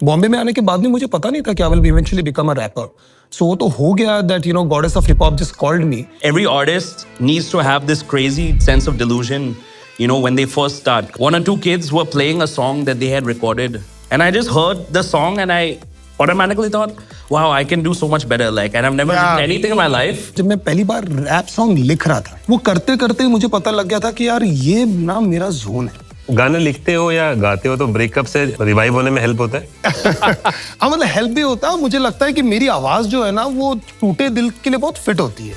बॉम्बे में आने के बाद भी मुझे पता नहीं था कि I will eventually become a rapper. So वो तो हो गया that goddess of hip hop just called me. Every artist needs to have this crazy sense of delusion, when they first start. One or two kids were playing a song that they had recorded, and I just heard the song and I automatically thought, wow, I can do so much better. And I've never written anything in my life. जब मैं पहली बार rap song लिख रहा था, वो करते करते मुझे पता लग गया था कि यार ये ना मेरा जोन है. गाना लिखते हो या गाते हो तो ब्रेकअप से रिवाइव होने में हेल्प होता है? हाँ, मतलब हेल्प भी होता है. मुझे लगता है कि मेरी आवाज जो है ना वो टूटे दिल के लिए बहुत फिट होती है.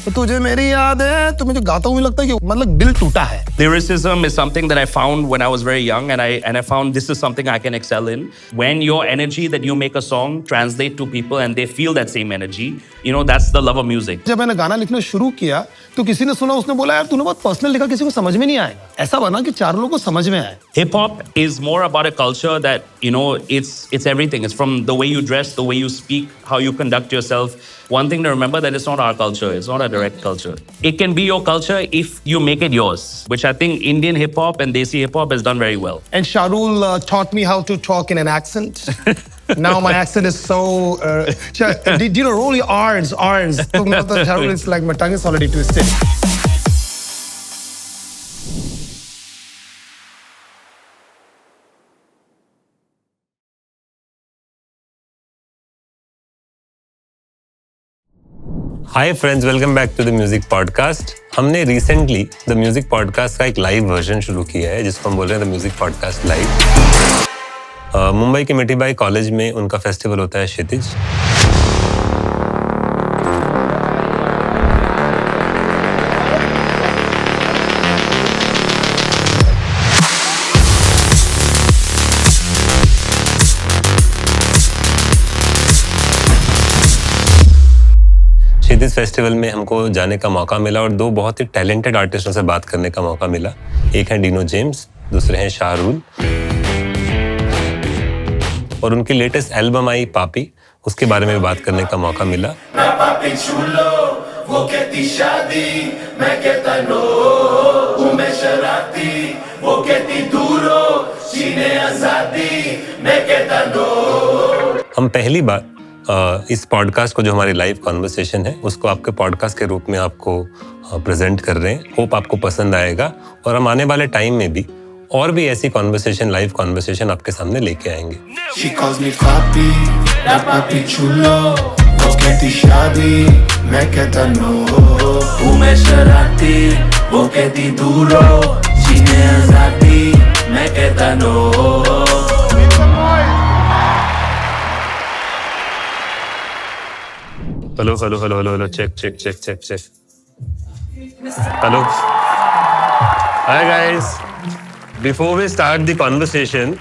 तो तुझे मेरी याद है तो मुझे गाता हूँ, मुझे लगता है कि मतलब दिल टूटा है. Lyricism is something that I found when I was very young, and I found this is something I can excel in. When your energy that you make a song translate to people and they feel that same energy, that's the love of music. जब मैंने गाना लिखना शुरू किया तो किसी ने सुना, उसने बोला यार तूने बहुत पर्सनल लिखा, किसी को समझ में नहीं आएगा. ऐसा बना कि 4 लोगों को समझ में आए. Hip hop is more about a culture that, it's everything. It's from the way you dress, the way you speak, how you conduct yourself. One thing to remember that it's not our culture. It's not a direct culture. It can be your culture if you make it yours, which I think Indian hip hop and Desi hip hop has done very well. And Shahrul taught me how to talk in an accent. Now my accent is so. Did you know roll your R's? So Shahrul is like my tongue is already twisted. Hi friends, welcome back to the music podcast. हमने recently the music podcast का एक live version शुरू किया है जिसको हम बोल रहे हैं the music podcast live. Mumbai के मिठीबाई कॉलेज में उनका फेस्टिवल होता है क्षितिज. क्षितिज फेस्टिवल में हमको जाने का मौका मिला और 2 बहुत ही टैलेंटेड आर्टिस्टों से बात करने का मौका मिला. एक है डीनो जेम्स, दूसरे हैं शाहरुल. और उनकी लेटेस्ट एल्बम आई पापी, उसके बारे में बात करने का मौका मिला. हम पहली बार इस पॉडकास्ट को, जो हमारी लाइव कॉन्वर्सेशन है, उसको आपके पॉडकास्ट के रूप में आपको प्रेजेंट कर रहे हैं. होप आपको पसंद आएगा और हम आने वाले टाइम में भी और भी ऐसी कॉन्वर्सेशन, लाइव कॉन्वर्सेशन आपके सामने लेके आएंगे. She calls me papi, da papi chulo, वो कहती शादी, मैं कहता no. हूँ मैं शरारती, वो कहती दूरो, जीने आजादी, मैं कहता no. Hello check. Hello. Hi guys. Before we start the conversation,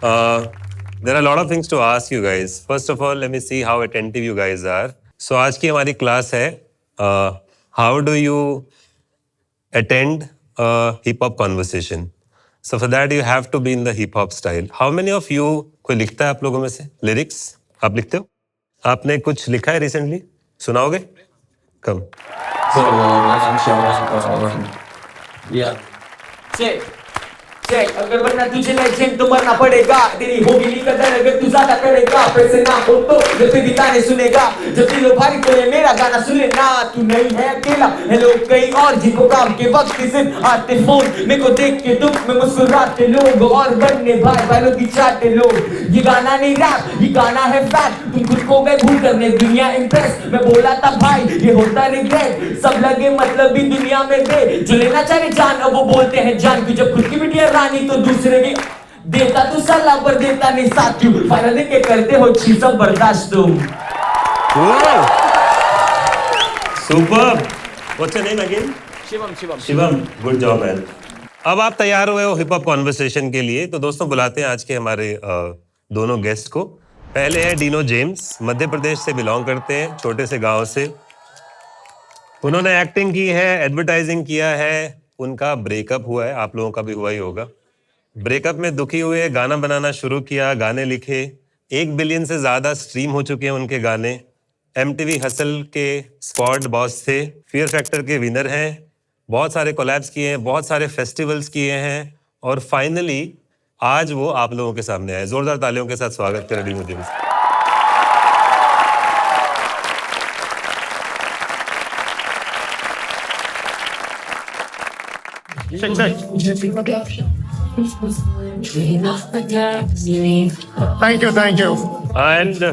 there are a lot of things to ask you guys. First of all, let me see how attentive you guys are. So आज की हमारी class है how do you attend a hip hop conversation. So for that you have to be in the hip hop style. How many of you, कोई लिखता है आप लोगों में से लिरिक्स? आप लिखते हो? आपने कुछ लिखा है रिसेंटली? सुनाओगे? कम. अगर बनना तुझे लेजेंड तो मरना पड़ेगा. तेरी होगी नहीं कदर अगर तू ज्यादा करेगा. पैसे ना हो तो जब तेरी गाने सुनेगा. जब दिलो भारी तो ये मेरा गाना सुने ना. तू नहीं है अकेला, हेलो कई और जिनको काम के वक्त सिर्फ आते फोन. मेरे को देख के दुख में मुस्कुराते लोग और बनने भाई वालों की चाहते लोग. ये गाना नहीं रैप, ये गाना है फैक्ट. तुम खुद को गए भूल करने दुनिया इम्प्रेस. मैं बोला था भाई ये होता रिग्रेट. सब लगे मतलब भी दुनिया में दे. जो लेना चाहे जान अब वो बोलते हैं जान की. जब खुद की बिटिया रानी तो दूसरे की देता तू सलाह पर देता नहीं साथ क्यों. फायदा देके करते हो चीज़ बर्दाश्त तुम. Superb. What's your name again? Shivam. Good job man. अब आप तैयार हुए हो हिप हॉप कॉन्वर्सेशन के लिए, तो दोस्तों बुलाते हैं आज के हमारे दोनों गेस्ट को. पहले है डीनो जेम्स, मध्य प्रदेश से बिलोंग करते हैं, छोटे से गांव से. उन्होंने एक्टिंग की है, एडवर्टाइजिंग किया है. उनका ब्रेकअप हुआ है, आप लोगों का भी हुआ ही होगा. ब्रेकअप में दुखी हुए, गाना बनाना शुरू किया, गाने लिखे. 1 बिलियन से ज़्यादा स्ट्रीम हो चुके हैं उनके गाने. MTV हसल के स्क्वाड बॉस थे, फियर फैक्टर के विनर हैं, बहुत सारे कोलैब्स किए हैं, बहुत सारे फेस्टिवल्स किए हैं और फाइनली आज वो आप लोगों के सामने आए। जोरदार तालियों के साथ स्वागत करें Dino James. Thank you. And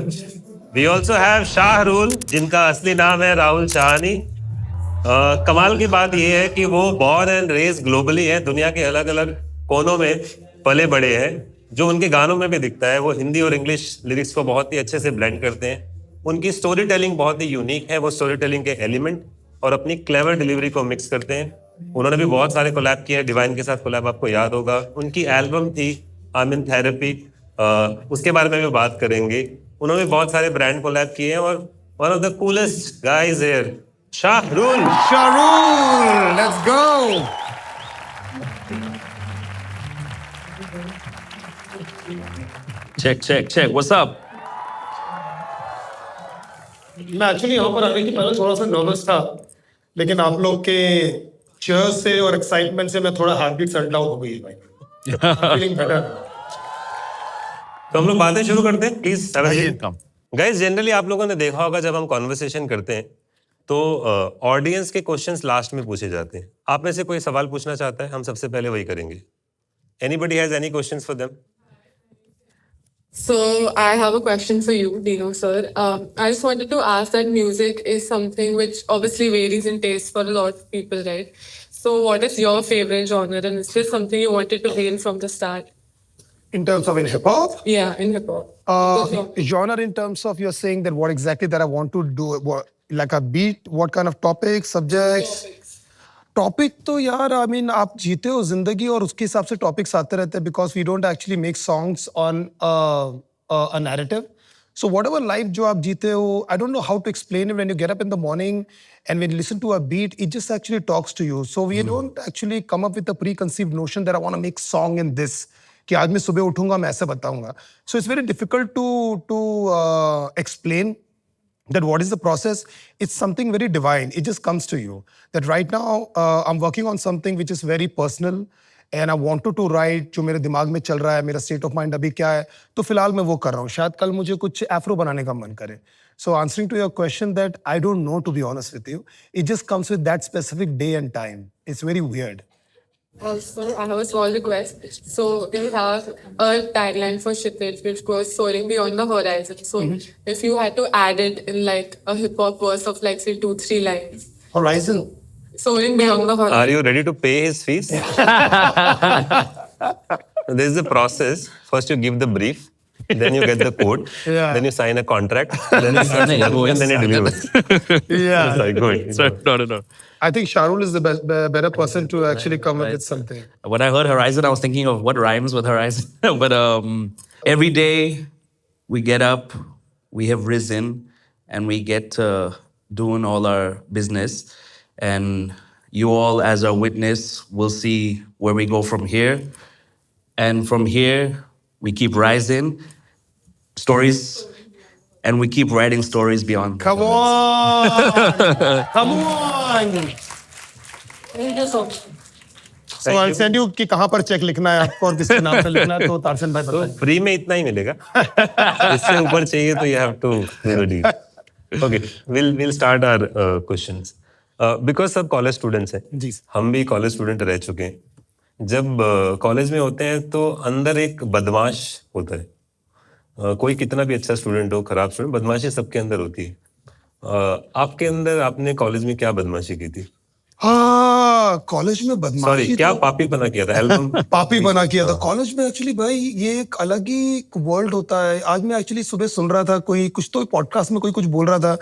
we also have Shahrul, जिनका असली नाम है राहुल शाहानी। कमाल की बात यह है कि वो बॉर्न एंड रेज ग्लोबली है, दुनिया के अलग अलग कोनों में पले बड़े हैं। जो उनके गानों में भी दिखता है, वो हिंदी और इंग्लिश लिरिक्स को बहुत ही अच्छे से ब्लेंड करते हैं। उनकी स्टोरी टेलिंग बहुत ही यूनिक है। वो स्टोरी टेलिंग के एलिमेंट और अपनी क्लेवर डिलीवरी को मिक्स करते हैं। उन्होंने भी बहुत सारे कोलैब किए हैं। डिवाइन के साथ कोलैब आपको याद होगा। उनकी एल्बम थी आई इन थेरेपी, उसके बारे में भी बात करेंगे। उन्होंने भी बहुत सारे ब्रांड कोलैब किए हैं। और one of the coolest guys here, Shahrul. Sharul, let's go. Check. What's up? मैं एक्चुअली यहाँ पर आने के पहले थोड़ा सा नर्वस था, लेकिन आप लोग के चेयर से और एक्साइटमेंट से मैं थोड़ा हार्ट बीट सेटल डाउन हो गई है भाई। Feeling better. तो हम लोग बातें शुरू करते हैं, प्लीज। Come. गाइस, जनरली आप लोगों ने देखा होगा जब हम कॉन्वर्सेशन करते हैं तो ऑडियंस के क्वेश्चंस लास्ट में पूछे जाते हैं। आप में से कोई सवाल पूछना चाहता है? हम सबसे पहले वही करेंगे। Anybody has any questions for them? So I have a question for you, Dino sir. I just wanted to ask that music is something which obviously varies in taste for a lot of people, right? So what is your favorite genre, and is this something you wanted to gain from the start? In terms of in hip hop, Yeah, in hip hop. genre in terms of you're saying that what exactly that I want to do, what, like a beat, what kind of topics, subjects? Topic तो यार I mean आप जीते हो जिंदगी और उसके हिसाब से टॉपिक्स आते रहते हैं, because we don't actually make songs on a narrative. So whatever life जो आप जीते हो, I don't know how to explain it. When you get up in the morning and when you listen to a beat, it just actually talks to you. So we don't actually come up with a preconceived notion that I want to make song in this. कि आज मैं सुबह उठूंगा मैं ऐसे बताऊंगा. So it's very difficult to explain that what is the process. It's something very divine. It just comes to you. That right now I'm working on something which is very personal. And I wanted to write जो मेरे दिमाग में चल रहा है, मेरा state of mind अभी क्या है, तो फिलहाल मैं वो कर रहा हूँ. शायद कल मुझे कुछ afro बनाने का मन करे. So answering to your question that I don't know, to be honest with you. It just comes with that specific day and time. It's very weird. Also, I have a small request. So we have a tagline for Kshitij which goes soaring beyond the horizon. So if you had to add it in like a hip hop verse of like say 2-3 lines. Horizon. Soaring beyond the horizon. Are you ready to pay his fees? This is the process. First you give the brief, then you get the quote, Yeah. then you sign a contract, then you start and then you deliver. Yeah. Sorry, go ahead. No. I think Sharul is the better person to actually come up with something. When I heard Horizon, I was thinking of what rhymes with Horizon. But every day we get up, we have risen, and we get doing all our business. And you all, as our witness, will see where we go from here. And from here, we keep rising. Stories, and we keep writing stories beyond. Come on! Come on! Thank you so much. So I'll send you कि कहाँ पर check लिखना है आपको और किसके नाम पे लिखना है, तो तारसन भाई तो बताएं. फ्री में इतना ही मिलेगा. इससे ऊपर चाहिए तो you have to deal. Okay, we'll start our questions. Because सब कॉलेज स्टूडेंट्स हैं. जी. हम भी कॉलेज स्टूडेंट रह चुके हैं. जब कॉलेज में होते हैं तो अंदर एक बदमाश होता है. कोई कितना भी अच्छा स्टूडेंट हो, खराब स्टूडेंट, बदमाशी सबके अंदर होती है. आपके अंदर आपने कॉलेज में क्या बदमाशी की थी? हाँ, कॉलेज में सॉरी, बदमाशी क्या तो पापी बना किया था? एल्बम पापी बना किया था कॉलेज में. एक्चुअली भाई ये एक अलग ही वर्ल्ड होता है. आज मैं एक्चुअली सुबह सुन रहा था, कोई कुछ तो पॉडकास्ट में कोई कुछ बोल रहा था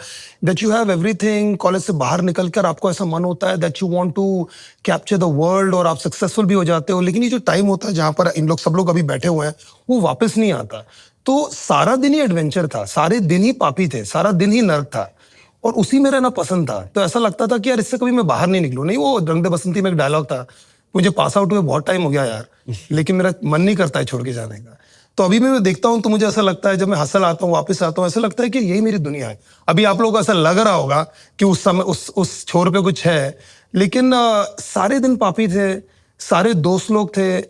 that you have everything. College से बाहर निकल कर आपको ऐसा मन होता है that you want to capture the world और आप सक्सेसफुल भी हो जाते हो. लेकिन ये जो टाइम होता है जहाँ पर इन लोग सब लोग अभी बैठे हुए हैं, वो वापस नहीं आता. तो सारा दिन ही एडवेंचर था, सारे दिन ही पापी थे, सारा दिन ही नर्क था और उसी में रहना पसंद था. तो ऐसा लगता था कि यार इससे कभी मैं बाहर नहीं निकलूं. नहीं, वो रंग दे बसंती में एक डायलॉग था, मुझे पास आउट हुए बहुत टाइम हो गया यार, लेकिन मेरा मन नहीं करता है छोड़ के जाने का. तो अभी मैं देखता हूँ तो मुझे ऐसा लगता है, जब मैं हसल आता हूँ वापस आता हूँ, ऐसा लगता है कि यही मेरी दुनिया है. अभी आप लोगों को ऐसा लग रहा होगा कि उस समय उस छोर पे कुछ है, लेकिन सारे दिन पापी थे, सारे दोस्त लोग थे.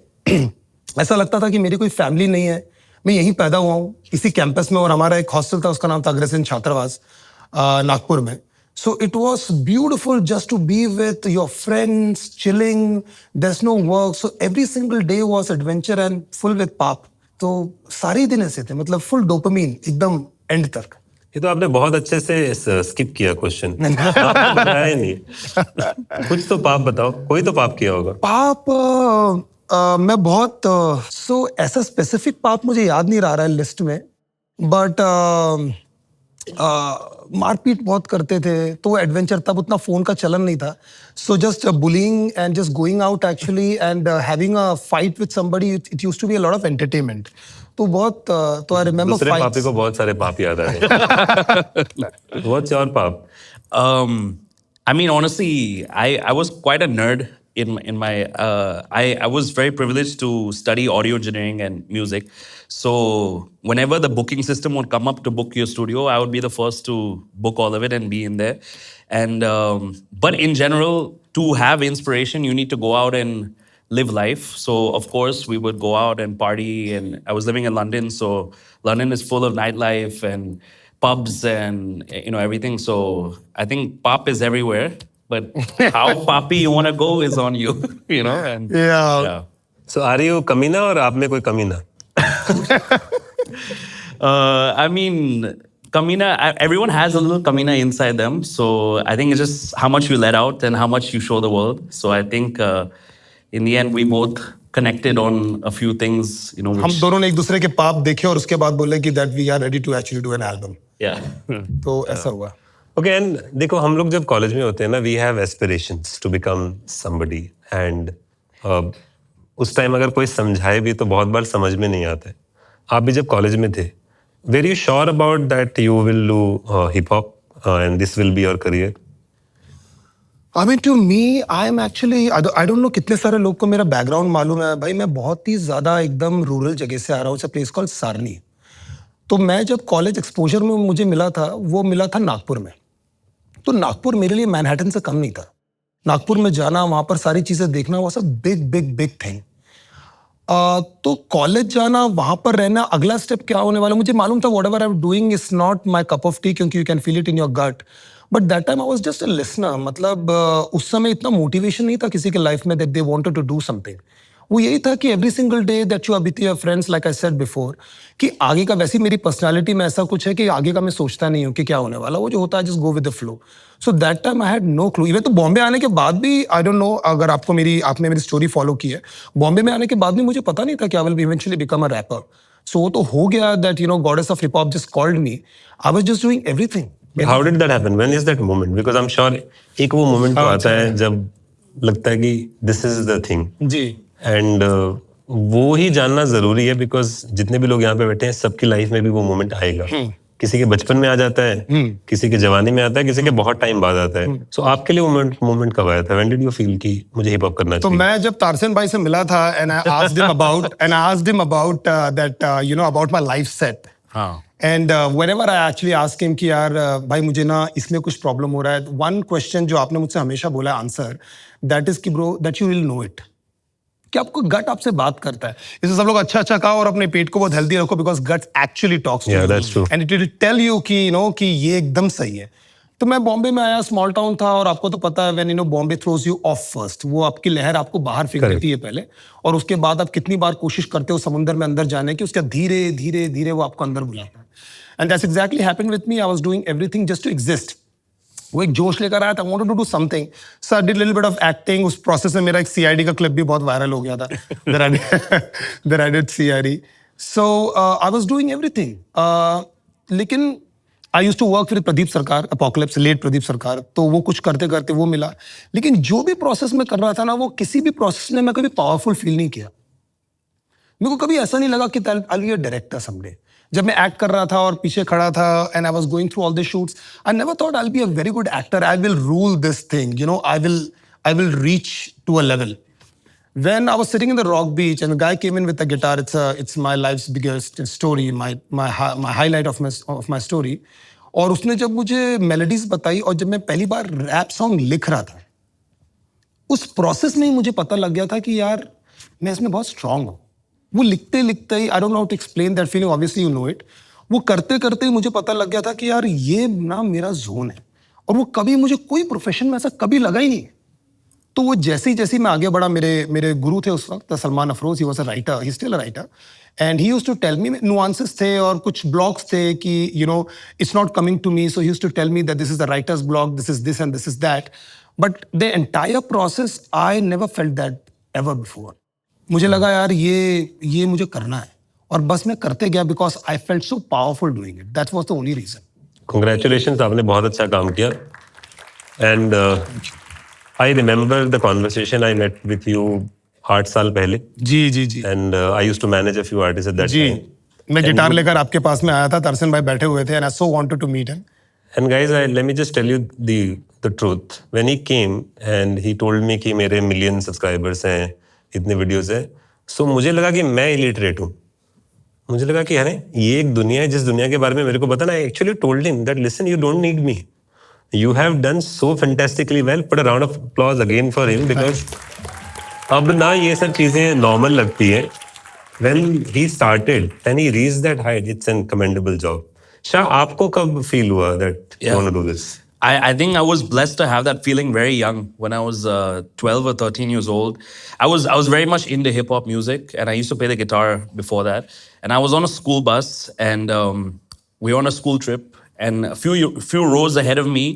ऐसा लगता था कि मेरी कोई फैमिली नहीं है, मैं यहीं पैदा हुआ हूँ इसी कैंपस में, और हमारा एक हॉस्टल था, उसका नाम था अग्रसेन छात्रावास नागपुर में. So it was beautiful just to be with your friends, chilling. There's no work, so every single day was adventure and full with pop. तो सारे दिन ऐसे थे, मतलब फुल डोपामीन एकदम एंड तक. ये तो आपने बहुत अच्छे से स्किप किया क्वेश्चन. आपने बताया ही नहीं. कुछ तो पाप बताओ, कोई तो पाप किया होगा. पाप मैं बहुत ऐसा स्पेसिफिक पाप मुझे याद नहीं रहा है लिस्ट में, बट मारपीट बहुत करते थे, तो एडवेंचर, तब उतना फोन का चलन नहीं था, so just bullying and just going out actually and having a fight with somebody, it used to be a lot of entertainment. तो बहुत तो आई रिमेंबर दूसरे पापी को बहुत सारे पाप याद आ रहे. What's your पाप? I mean, honestly, I was quite a nerd in my I was very privileged to study audio engineering and music. So whenever the booking system would come up to book your studio, I would be the first to book all of it and be in there. And but in general, to have inspiration, you need to go out and live life. So of course we would go out and party, and I was living in London, so London is full of nightlife and pubs and everything. So I think pop is everywhere, but how poppy you want to go is on you. And Yeah. So are you कमीना और आप में कोई कमीना? I mean, Kamina, everyone has a little Kamina inside them. So I think it's just how much you let out and how much you show the world. So I think in the end, we both connected on a few things, हम which, दोनों ने एक दूसरे के पाप देखे और उसके बाद बोले कि that we are ready to actually do an album. yeah. तो ऐसा हुआ. ओके. एंड देखो, हम लोग जब कॉलेज में होते हैं ना, we have aspirations to become somebody. And उस टाइम अगर कोई समझाए भी तो बहुत बार समझ में नहीं आता है. आप भी जब कॉलेज में थे, were you sure about that you will do hip hop and this will be your career? I mean, to me, I am actually, I don't know कितने सारे लोग को मेरा बैकग्राउंड मालूम है भाई. मैं बहुत ही ज्यादा एकदम रूरल जगह से आ रहा हूँ. It's a place called Sarni. तो मैं जब कॉलेज एक्सपोजर में मुझे मिला था, वो मिला था नागपुर में. तो नागपुर मेरे लिए मैनहट्टन से कम नहीं था. नागपुर में जाना, वहां पर सारी चीजें देखना, वो सब बिग बिग बिग थिंग. तो कॉलेज जाना, वहां पर रहना, अगला स्टेप क्या होने वाला मुझे मालूम था. Whatever I am doing is not my cup of tea, क्योंकि you can feel it in your gut. But that time I was just a listener. मतलब उस समय इतना मोटिवेशन नहीं था किसी के लाइफ में that they wanted to do something. वो यही था कि every single day that you are with your friends, like I said before, कि आगे का, वैसी मेरी पर्सनालिटी में ऐसा कुछ है कि आगे का मैं सोचता नहीं हूँ कि क्या होने वाला. वो जो होता है just go with the flow. So that time I had no clue. Even though Bombay आने के बाद भी, आई डोंट नो अगर आपने मेरी स्टोरी फॉलो की है, बॉम्बे में आने के बाद भी मुझे पता नहीं था कि I will eventually become a rapper. So वो तो हो गया that goddess of hip hop just called me. I was just doing everything. How did that happen? When is that moment? Because I am sure एक वो moment तो आता है जब लगता है कि दिस इज द थिंग. जी. एंड वो ही जानना जरूरी है, बिकॉज जितने भी लोग यहाँ पे बैठे हैं, सबकी लाइफ में भी वो मोमेंट आएगा. किसी के बचपन में आ जाता है, किसी के जवानी में आता है, किसी के बहुत टाइम बाद आता है. सो आपके लिए मोमेंट कब आया था? व्हेन डिड यू फील कि मुझे हिप हॉप करना तो चाहिए? मैं जब तारसेन भाई से मिला था, and I asked him about that about my life set. And whenever I actually ask him कि यार भाई मुझे ना इसमें कुछ प्रॉब्लम हो रहा है, वन क्वेश्चन जो आपने मुझसे हमेशा बोला आंसर, दैट इज कि bro that you will know it, कि आपको गट आपसे बात करता है. इसे सब लोग अच्छा कहा और अपने पेट को बहुत हेल्दी रखो, because gut actually talks to Yeah, that's true. And it will tell you कि कि ये एकदम सही है. तो मैं बॉम्बे में आया, स्मॉल टाउन था, और आपको तो पता है when Bombay throws you of first, वो आपकी लहर आपको बाहर फेंक देती है पहले, और उसके बाद आप कितनी बार कोशिश करते हो समुंदर में अंदर जाने की, उसके धीरे धीरे धीरे वो आपको अंदर बुलाता है. And that's exactly happened with me. I was doing everything just to exist. वो एक जोश लेकर आया था, wanted to do something, so I did little bit of acting. उस प्रोसेस में मेरा एक सीआईडी का क्लिप भी बहुत वायरल हो गया था. There I did CID. So I was doing everything. लेकिन I used to work with Pradeep Sarkar, apocalypse, late Pradeep सरकार. तो वो कुछ करते करते वो मिला. लेकिन जो भी प्रोसेस में कर रहा था ना, वो किसी भी प्रोसेस ने मैं कभी पावरफुल फील नहीं किया. मेरे को कभी ऐसा नहीं लगा कि I will be a director someday. जब मैं एक्ट कर रहा था और पीछे खड़ा था and I was going through all the shoots, I never thought I will be a very good actor, I will rule this thing, I will reach to a level. When I was sitting in the rock beach and a guy came in with a guitar, it's my life's biggest story, my highlight of my story. और उसने जब मुझे melodies बताई, और जब मैं पहली बार rap song लिख रहा था, उस प्रोसेस में ही मुझे पता लग गया था कि यार मैं इसमें बहुत स्ट्रांग हूँ. वो लिखते लिखते ही, I don't know how to explain that feeling, obviously you know it, वो करते करते ही मुझे पता लग गया था कि यार ये ना मेरा जोन है, और वो कभी मुझे कोई प्रोफेशन में ऐसा कभी लगा ही नहीं। तो वो जैसे ही मैं आगे बढ़ा, मेरे गुरु थे उस वक्त Salman Afroz, he was a writer, he still a writer, and he used to tell me, nuances थे और कुछ ब्लॉग्स थे कि you know it's not coming to me, so he used to tell me that this is the writer's block, this is this and this is that, but the entire process I never felt that ever before. मुझे लगा यार ये मुझे करना है, और बस मैं करते गया because I felt so powerful doing it, that was the only reason. Congratulations, आपने बहुत अच्छा काम किया. And I remember the conversation I met with you 8 साल पहले. जी And I used to manage a few artists at that जी, time. मैं guitar लेकर आपके पास में आया था, तरसन भाई बैठे हुए थे, and I so wanted to meet him. And guys, let me just tell you the truth. When he came and he told me कि मेरे million subscribers हैं, इतने videos हैं, so मुझे लगा कि मैं illiterate हूँ. मुझे लगा कि अरे ये एक दुनिया है जिस दुनिया के बारे में मेरे को पता ना. I actually told him that listen, you don't need me. You have done so fantastically well. Put a round of applause again for him because अब ना ये सब चीजें normal लगती है. When he started and he reached that height, it's a commendable job. Shah, आपको कब feel हुआ that you want to do this? I think I was blessed to have that feeling very young when I was 12 or 13 years old. I was very much into hip hop music, and I used to play the guitar before that. And I was on a school bus, and we were on a school trip, and a few rows ahead of me,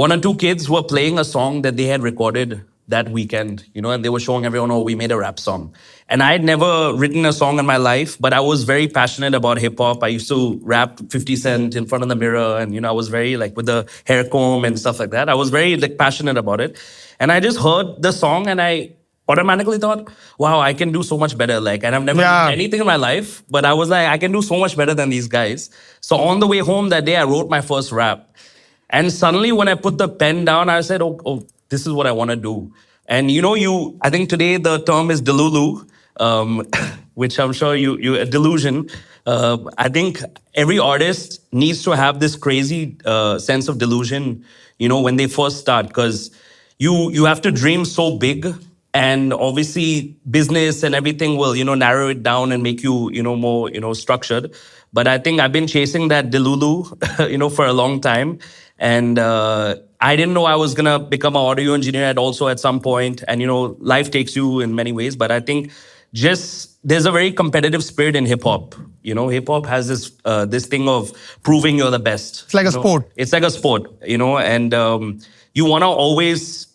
one or two kids were playing a song that they had recorded that weekend, you know, and they were showing everyone, oh, we made a rap song. And I had never written a song in my life, but I was very passionate about hip hop. I used to rap 50 Cent in front of the mirror, and, you know, I was very like with the hair comb and stuff like that. I was very like passionate about it. And I just heard the song and I automatically thought, wow, I can do so much better. Like, and I've never done anything in my life, but I was like, I can do so much better than these guys. So on the way home that day, I wrote my first rap. And suddenly when I put the pen down, I said, oh, this is what I want to do. And you know, I think today the term is delulu, which I'm sure delusion. I think every artist needs to have this crazy sense of delusion, you know, when they first start, because you have to dream so big. And obviously business and everything will, you know, narrow it down and make you, you know, more, you know, structured. But I think I've been chasing that delulu, you know, for a long time. And I didn't know I was going to become an audio engineer also at some point. And, you know, life takes you in many ways. But I think just there's a very competitive spirit in hip hop. You know, hip hop has this thing of proving you're the best. It's like a you know? sport. It's like a sport, you know, and you want to always,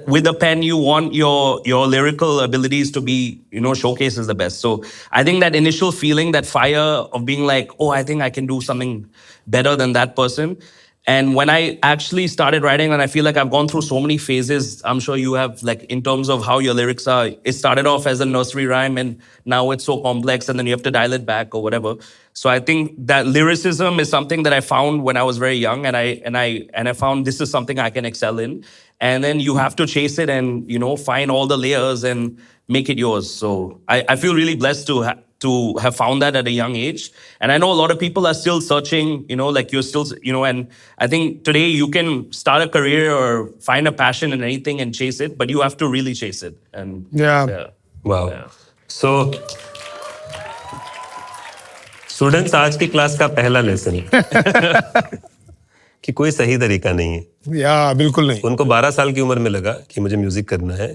with a pen, you want your lyrical abilities to be, you know, showcased as the best. So I think that initial feeling, that fire of being like, oh, I think I can do something better than that person. And when I actually started writing, and I feel like I've gone through so many phases, I'm sure you have, like, in terms of how your lyrics are. It started off as a nursery rhyme, and now it's so complex, and then you have to dial it back or whatever. So I think that lyricism is something that I found when I was very young, and I found this is something I can excel in. And then you have to chase it and, you know, find all the layers and make it yours. So I feel really blessed to have found that at a young age. And I know a lot of people are still searching, you know, like you're still, you know, and I think today you can start a career or find a passion in anything and chase it, but you have to really chase it. And Yeah. Wow. So, students, आज की class का पहला lesson कि कोई सही तरीका नहीं है. या बिल्कुल नहीं. उनको 12 साल की उम्र में लगा कि मुझे म्यूजिक करना है.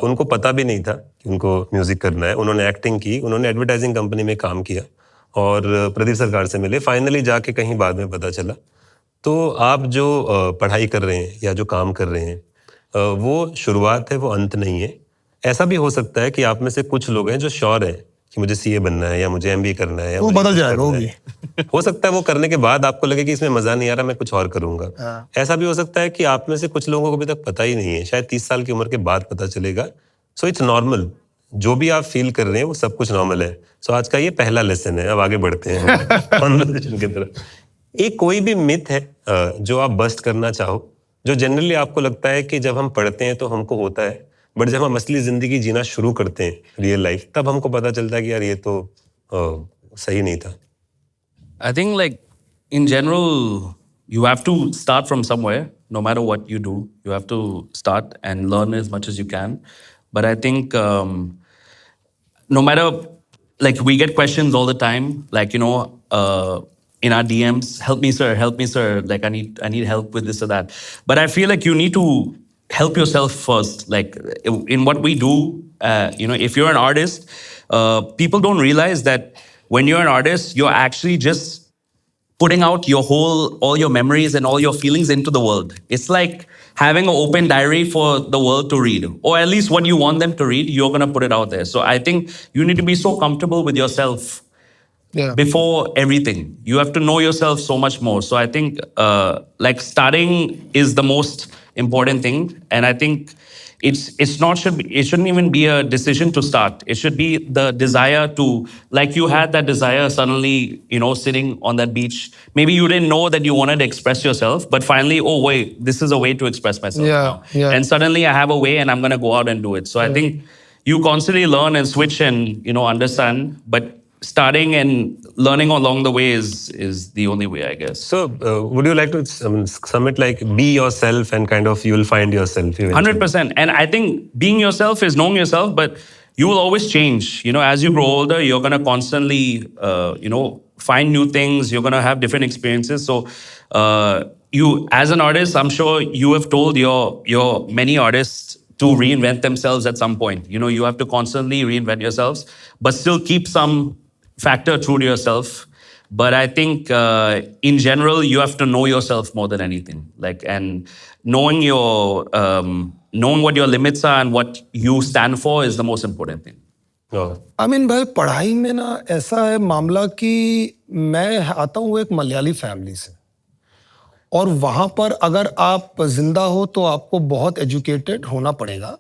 उनको पता भी नहीं था कि उनको म्यूजिक करना है. उन्होंने एक्टिंग की, उन्होंने एडवर्टाइजिंग कंपनी में काम किया और प्रदीप सरकार से मिले. फाइनली जाके कहीं बाद में पता चला. तो आप जो पढ़ाई कर रहे हैं या जो काम कर रहे हैं, वो शुरुआत है, वो अंत नहीं है. ऐसा भी हो सकता है कि आप में से कुछ लोग हैं जो श्योर हैं कि मुझे सीए बनना है या मुझे एमबीए करना है, या वो बदल जाएगा. वो भी हो सकता है वो करने के बाद आपको लगे कि इसमें मजा नहीं आ रहा, मैं कुछ और करूंगा. ऐसा भी हो सकता है कि आप में से कुछ लोगों को अभी तक पता ही नहीं है, शायद 30 साल की उम्र के बाद पता चलेगा. So it's normal. जो भी आप फील कर रहे हैं वो सब कुछ नॉर्मल है. सो आज का ये पहला लेसन है. अब आगे बढ़ते हैं कन्वर्सेशन की तरफ. एक कोई भी मिथ है जो आप बस्ट करना चाहो, जो जनरली आपको लगता है कि जब हम पढ़ते हैं तो हमको होता है, बट जब हम असली जिंदगी जीना शुरू करते हैं, रियल लाइफ, तब हमको पता चलता है कि यार ये तो सही नहीं था. I think, like, in general, you have to start from somewhere. No matter what you do, you have to start and learn as much as you can. But I think no matter like we get questions all the time, like, you know, in our DMs, help me sir, like I need help with this or that. But I feel like you need to help yourself first. Like in what we do, you know, if you're an artist, people don't realize that when you're an artist, you're actually just putting out all your memories and all your feelings into the world. It's like having an open diary for the world to read, or at least what you want them to read, you're going to put it out there. So I think you need to be so comfortable with yourself Yeah. before everything. You have to know yourself so much more. So I think like starting is the most important thing. And I think it shouldn't even be a decision to start. It should be the desire to, like you had that desire suddenly, you know, sitting on that beach. Maybe you didn't know that you wanted to express yourself, but finally, oh wait, this is a way to express myself Yeah, now. yeah. And suddenly I have a way and I'm going to go out and do it. So I think you constantly learn and switch and, you know, understand, but starting and learning along the way is the only way, I guess. So, would you like to sum it like be yourself and kind of you'll find yourself eventually? 100%. And I think being yourself is knowing yourself, but you will always change. You know, as you grow older, you're going to constantly, you know, find new things. You're going to have different experiences. So you, as an artist, I'm sure you have told your many artists to reinvent themselves at some point. You know, you have to constantly reinvent yourselves, but still keep some factor true to yourself. But I think in general, you have to know yourself more than anything. Like, and knowing knowing what your limits are and what you stand for is the most important thing. Oh. I mean, भाई पढ़ाई में ना ऐसा है मामला कि मैं आता हूँ एक मलयाली फैमिली से, और वहाँ पर अगर आप जिंदा हो तो आपको बहुत एजुकेटेड होना पड़ेगा,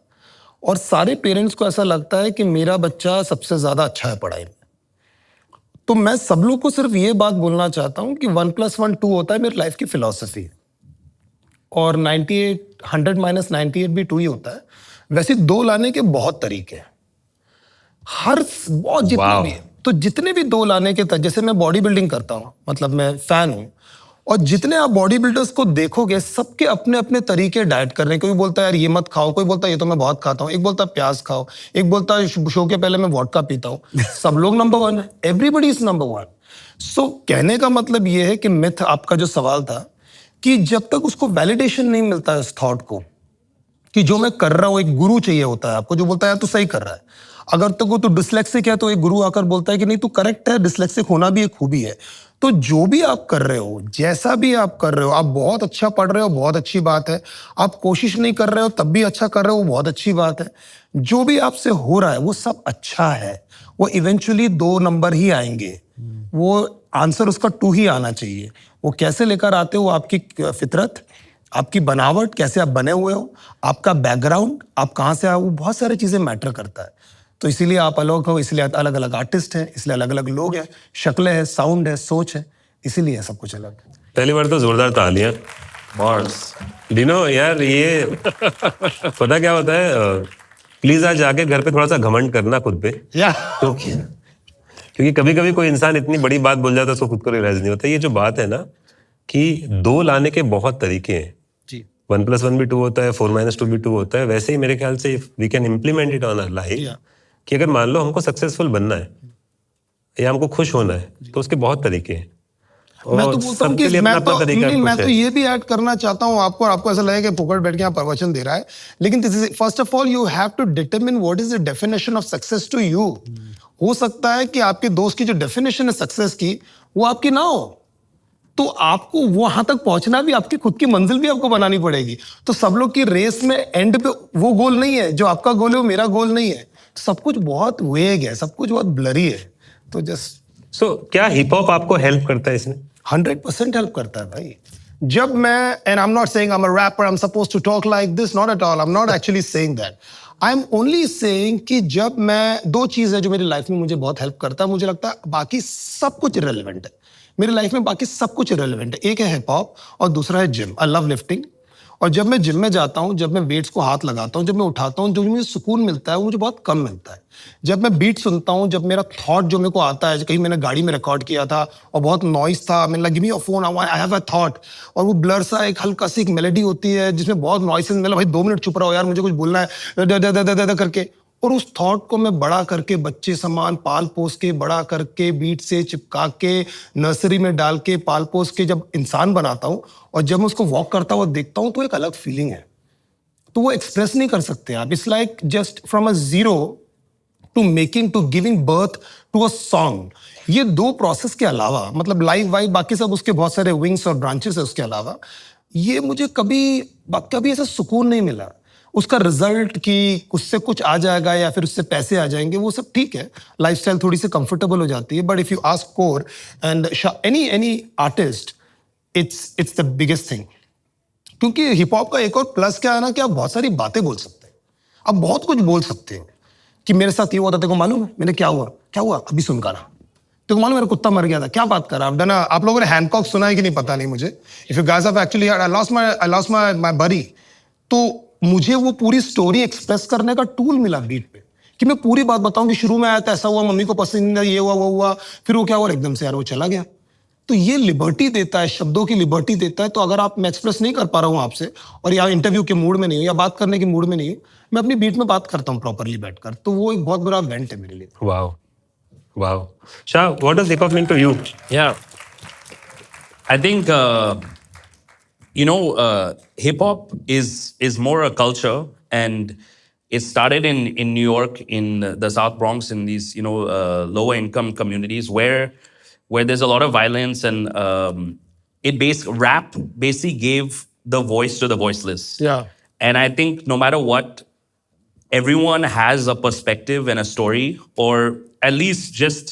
और सारे पेरेंट्स को ऐसा लगता है कि मेरा बच्चा सबसे ज़्यादा अच्छा है पढ़ाई में. तो मैं सब लोग को सिर्फ ये बात बोलना चाहता हूँ कि 1+1 2 होता है, मेरी लाइफ की फिलॉसफी. और 100 - 98 भी 2 ही होता है. वैसे 2 लाने के बहुत तरीके हैं. बहुत जितने Wow. भी हैं. तो जितने भी 2 लाने के जैसे मैं बॉडी बिल्डिंग करता हूँ, मतलब मैं फैन हूँ, और जितने आप बॉडी बिल्डर्स को देखोगे सबके अपने अपने तरीके डाइट करने. कोई बोलता है यार ये मत खाओ, कोई बोलता है ये तो मैं बहुत खाता हूँ, एक बोलता है प्याज खाओ, एक बोलता है शो के पहले मैं वोडका पीता हूँ. सब लोग नंबर 1 है, एवरीबडी इज नंबर 1. सो कहने का मतलब ये है कि मिथ, आपका जो सवाल था कि जब तक उसको वैलिडेशन नहीं मिलता है इस थॉट को कि जो मैं कर रहा हूँ, एक गुरु चाहिए होता है आपको जो बोलता है यार तू सही कर रहा है. अगर तो तू डिस्लेक्सिक है तो एक गुरु आकर बोलता है कि नहीं तू करेक्ट है, डिस्लेक्सिक होना भी एक खूबी है. तो जो भी आप कर रहे हो, जैसा भी आप कर रहे हो, आप बहुत अच्छा पढ़ रहे हो, बहुत अच्छी बात है. आप कोशिश नहीं कर रहे हो तब भी अच्छा कर रहे हो, वो बहुत अच्छी बात है. जो भी आपसे हो रहा है वो सब अच्छा है. वो इवेंचुअली 2 नंबर ही आएंगे. वो आंसर उसका 2 ही आना चाहिए. वो कैसे लेकर आते हो, आपकी फितरत, आपकी बनावट, कैसे आप बने हुए हो, आपका बैकग्राउंड, आप कहाँ से आए हो, बहुत सारी चीज़ें मैटर करता है. तो इसीलिए आप अलग हो, इसलिए अलग अलग आर्टिस्ट हैं, इसलिए अलग अलग लोग हैं, शक्लें हैं, साउंड है, सोच है, इसीलिए है सब कुछ अलग. पहली बार तो जोरदार तालियां. Bars. डिनो यार, ये पता क्या होता है, प्लीज आज जाके घर पे थोड़ा सा घमंड करना खुद पे. क्योंकि कभी कभी कोई इंसान इतनी बड़ी बात बोल जाता है उसको खुद को रियलाइज नहीं होता. ये जो बात है ना कि 2 लाने के बहुत तरीके हैं. जी. 1+1 भी 2 होता है, 4 - 2 भी 2 होता है. वैसे ही मेरे ख्याल से we can implement it on our life कि अगर मान लो हमको सक्सेसफुल बनना है या हमको खुश होना है तो उसके बहुत तरीके हैं. मैं तो बोलता हूँ कि मैं तो ये भी ऐड करना चाहता हूँ आपको, और आपको ऐसा लगेगा कि फुकट बैठ के यहाँ प्रवचन दे रहा है, लेकिन first of all you have to determine what is the definition of success to you. हो सकता है कि आपके दोस्त की जो डेफिनेशन है सक्सेस की वो आपकी ना हो, तो आपको वहां तक पहुंचना भी, आपकी खुद की मंजिल भी आपको बनानी पड़ेगी. तो सब लोग की रेस में एंड पे वो गोल नहीं है, जो आपका गोल है वो मेरा गोल नहीं है. सब कुछ बहुत वेग है, सब कुछ बहुत ब्लरी है. तो जस्ट क्या हिप हॉप आपको हेल्प करता है इसमें? 100% हेल्प करता है भाई. जब मैं, and I am not saying I am a rapper, I am supposed to talk like this, not at all, I am not actually saying that. I am only saying कि जब मैं, 2 चीज़ है जो मेरी लाइफ में मुझे बहुत हेल्प करता है. मुझे लगता है बाकी सब कुछ इरेलेवेंट है मेरी लाइफ में, बाकी सब कुछ इरेलेवेंट है. एक है हिप हॉप और दूसरा है जिम. I love lifting. और जब मैं जिम में जाता हूँ, जब मैं वेट्स को हाथ लगाता हूँ, जब मैं उठाता हूँ, जो मुझे सुकून मिलता है वो मुझे बहुत कम मिलता है. जब मैं बीट सुनता हूँ, जब मेरा थॉट जो मेरे को आता है, कहीं मैंने गाड़ी में रिकॉर्ड किया था और बहुत नॉइस था, मैंने लगा give me your phone, I have a thought, और वो ब्लर सा एक हल्का सी एक मेलोडी होती है जिसमें बहुत नॉइसेस, मतलब भाई 2 मिनट चुप रहो यार, मुझे कुछ बोलना है करके, और उस थॉट को मैं बड़ा करके बच्चे समान पाल पोस के बड़ा करके बीट से चिपका के नर्सरी में डाल के पाल पोस के जब इंसान बनाता हूँ और जब मैं उसको वॉक करता हुआ देखता हूँ तो एक अलग फीलिंग है, तो वो एक्सप्रेस नहीं कर सकते आप. It's like just from a zero to making to giving birth to a song. ये दो प्रोसेस के अलावा मतलब लाइव वाइव बाकी सब उसके बहुत सारे विंग्स और ब्रांचेस है उसके अलावा ये मुझे कभी ऐसा सुकून नहीं मिला. उसका रिजल्ट कि उससे कुछ आ जाएगा या फिर उससे पैसे आ जाएंगे वो सब ठीक है, लाइफस्टाइल थोड़ी सी कंफर्टेबल हो जाती है, but if you ask core and any artist it's the biggest thing. क्योंकि हिप हॉप का एक और प्लस क्या है ना कि आप बहुत सारी बातें बोल सकते हैं, आप बहुत कुछ बोल सकते हैं कि मेरे साथ ये हुआ था, तेरे को मालूम है मैंने क्या हुआ अभी सुन गाना, तेरे को मालूम मेरा कुत्ता मर गया था, क्या बात कर रहा है. आप लोगों ने हैंकॉक सुना है कि नहीं पता नहीं मुझे. If you guys have actually I lost my बरी, तो मुझे वो पूरी स्टोरी एक्सप्रेस करने का टूल मिला बीट पे कि मैं पूरी बात बताऊं कि शुरू में आया था ऐसा हुआ, मम्मी को पसंद नहीं, ये हुआ वो हुआ, फिर वो क्या हुआ एकदम से यार वो चला गया. तो ये लिबर्टी देता है, शब्दों की लिबर्टी देता है. तो अगर आप मैं एक्सप्रेस नहीं कर पा रहा हूँ आपसे और या इंटरव्यू के मूड में नहीं हूँ या बात करने के मूड में नहीं हूँ, मैं अपनी बीट में बात करता हूँ प्रॉपरली बैठकर, तो वो एक बहुत बड़ा वेंट है मेरे लिए. Wow. Shah, what does hip hop mean to you? Yeah, I think hip hop is more a culture, and it started in New York, in the South Bronx, in these lower income communities where there's a lot of violence, and rap basically gave the voice to the voiceless. Yeah. And I think no matter what, everyone has a perspective and a story, or at least just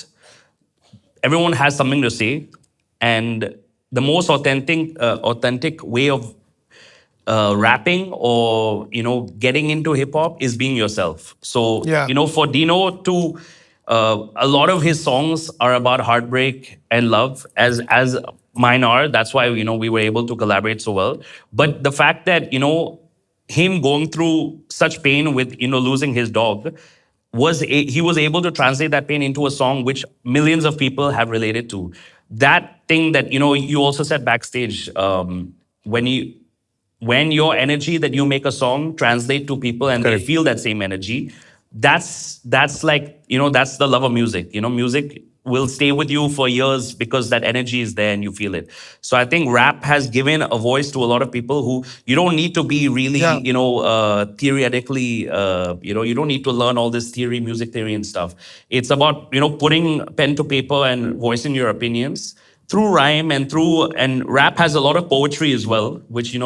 everyone has something to say. And the most authentic way of rapping or getting into hip hop is being yourself. So Yeah. For Dino to a lot of his songs are about heartbreak and love, as mine are. That's why we were able to collaborate so well. But the fact that him going through such pain with losing his dog he was able to translate that pain into a song which millions of people have related to. That thing that you also said backstage, when your energy that you make a song translate to people and Correct. they feel that same energy, that's like that's the love of music. Music will stay with you for years because that energy is there and you feel it. So I think rap has given a voice to a lot of people who you don't need to be really theoretically you don't need to learn all this music theory and stuff. It's about putting pen to paper and voicing your opinions through rhyme and rap has a lot of poetry as well, which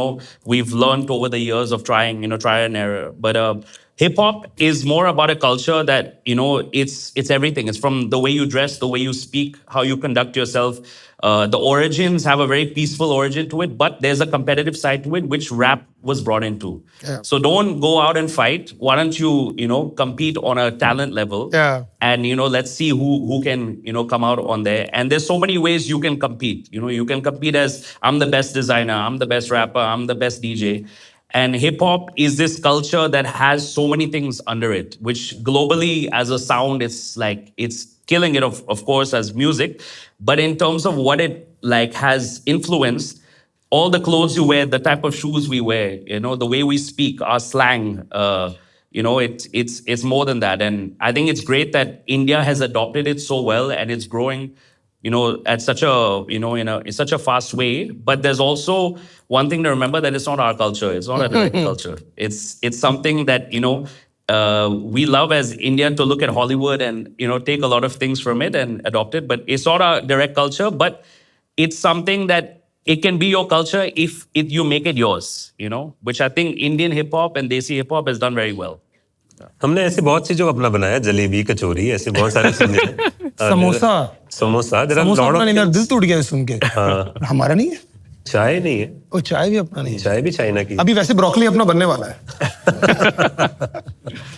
we've learned over the years of trying try and error. But hip hop is more about a culture that it's everything. It's from the way you dress, the way you speak, how you conduct yourself. The origins have a very peaceful origin to it, but there's a competitive side to it, which rap was brought into. Yeah. So don't go out and fight. Why don't you compete on a talent level? Yeah. And let's see who can come out on there. And there's so many ways you can compete. You can compete as I'm the best designer, I'm the best rapper, I'm the best DJ. And hip hop is this culture that has so many things under it, which globally as a sound, it's killing it, of course, as music. But in terms of what it has influenced, all the clothes you wear, the type of shoes we wear, the way we speak, our slang, it's more than that. And I think it's great that India has adopted it so well and it's growing at such a in such a fast way. But there's also one thing to remember, that it's not our culture, it's not a direct culture. It's something that we love as India to look at Hollywood and take a lot of things from it and adopt it, but it's not a direct culture. But it's something that it can be your culture if you make it yours, which I think Indian hip hop and Desi hip hop has done very well. हमने ऐसे बहुत सी जो अपना बनाया, जलेबी, कचौरी, ऐसे बहुत सारे चीजें. Samosa there are samosa lot अपना of नहीं, मेरा things. दिल टूट गया सुन के. हमारा नहीं है, चाय नहीं है, और चाय भी अपना नहीं है. चाय भी चाइना की. अभी वैसे ब्रोकली अपना बनने वाला है.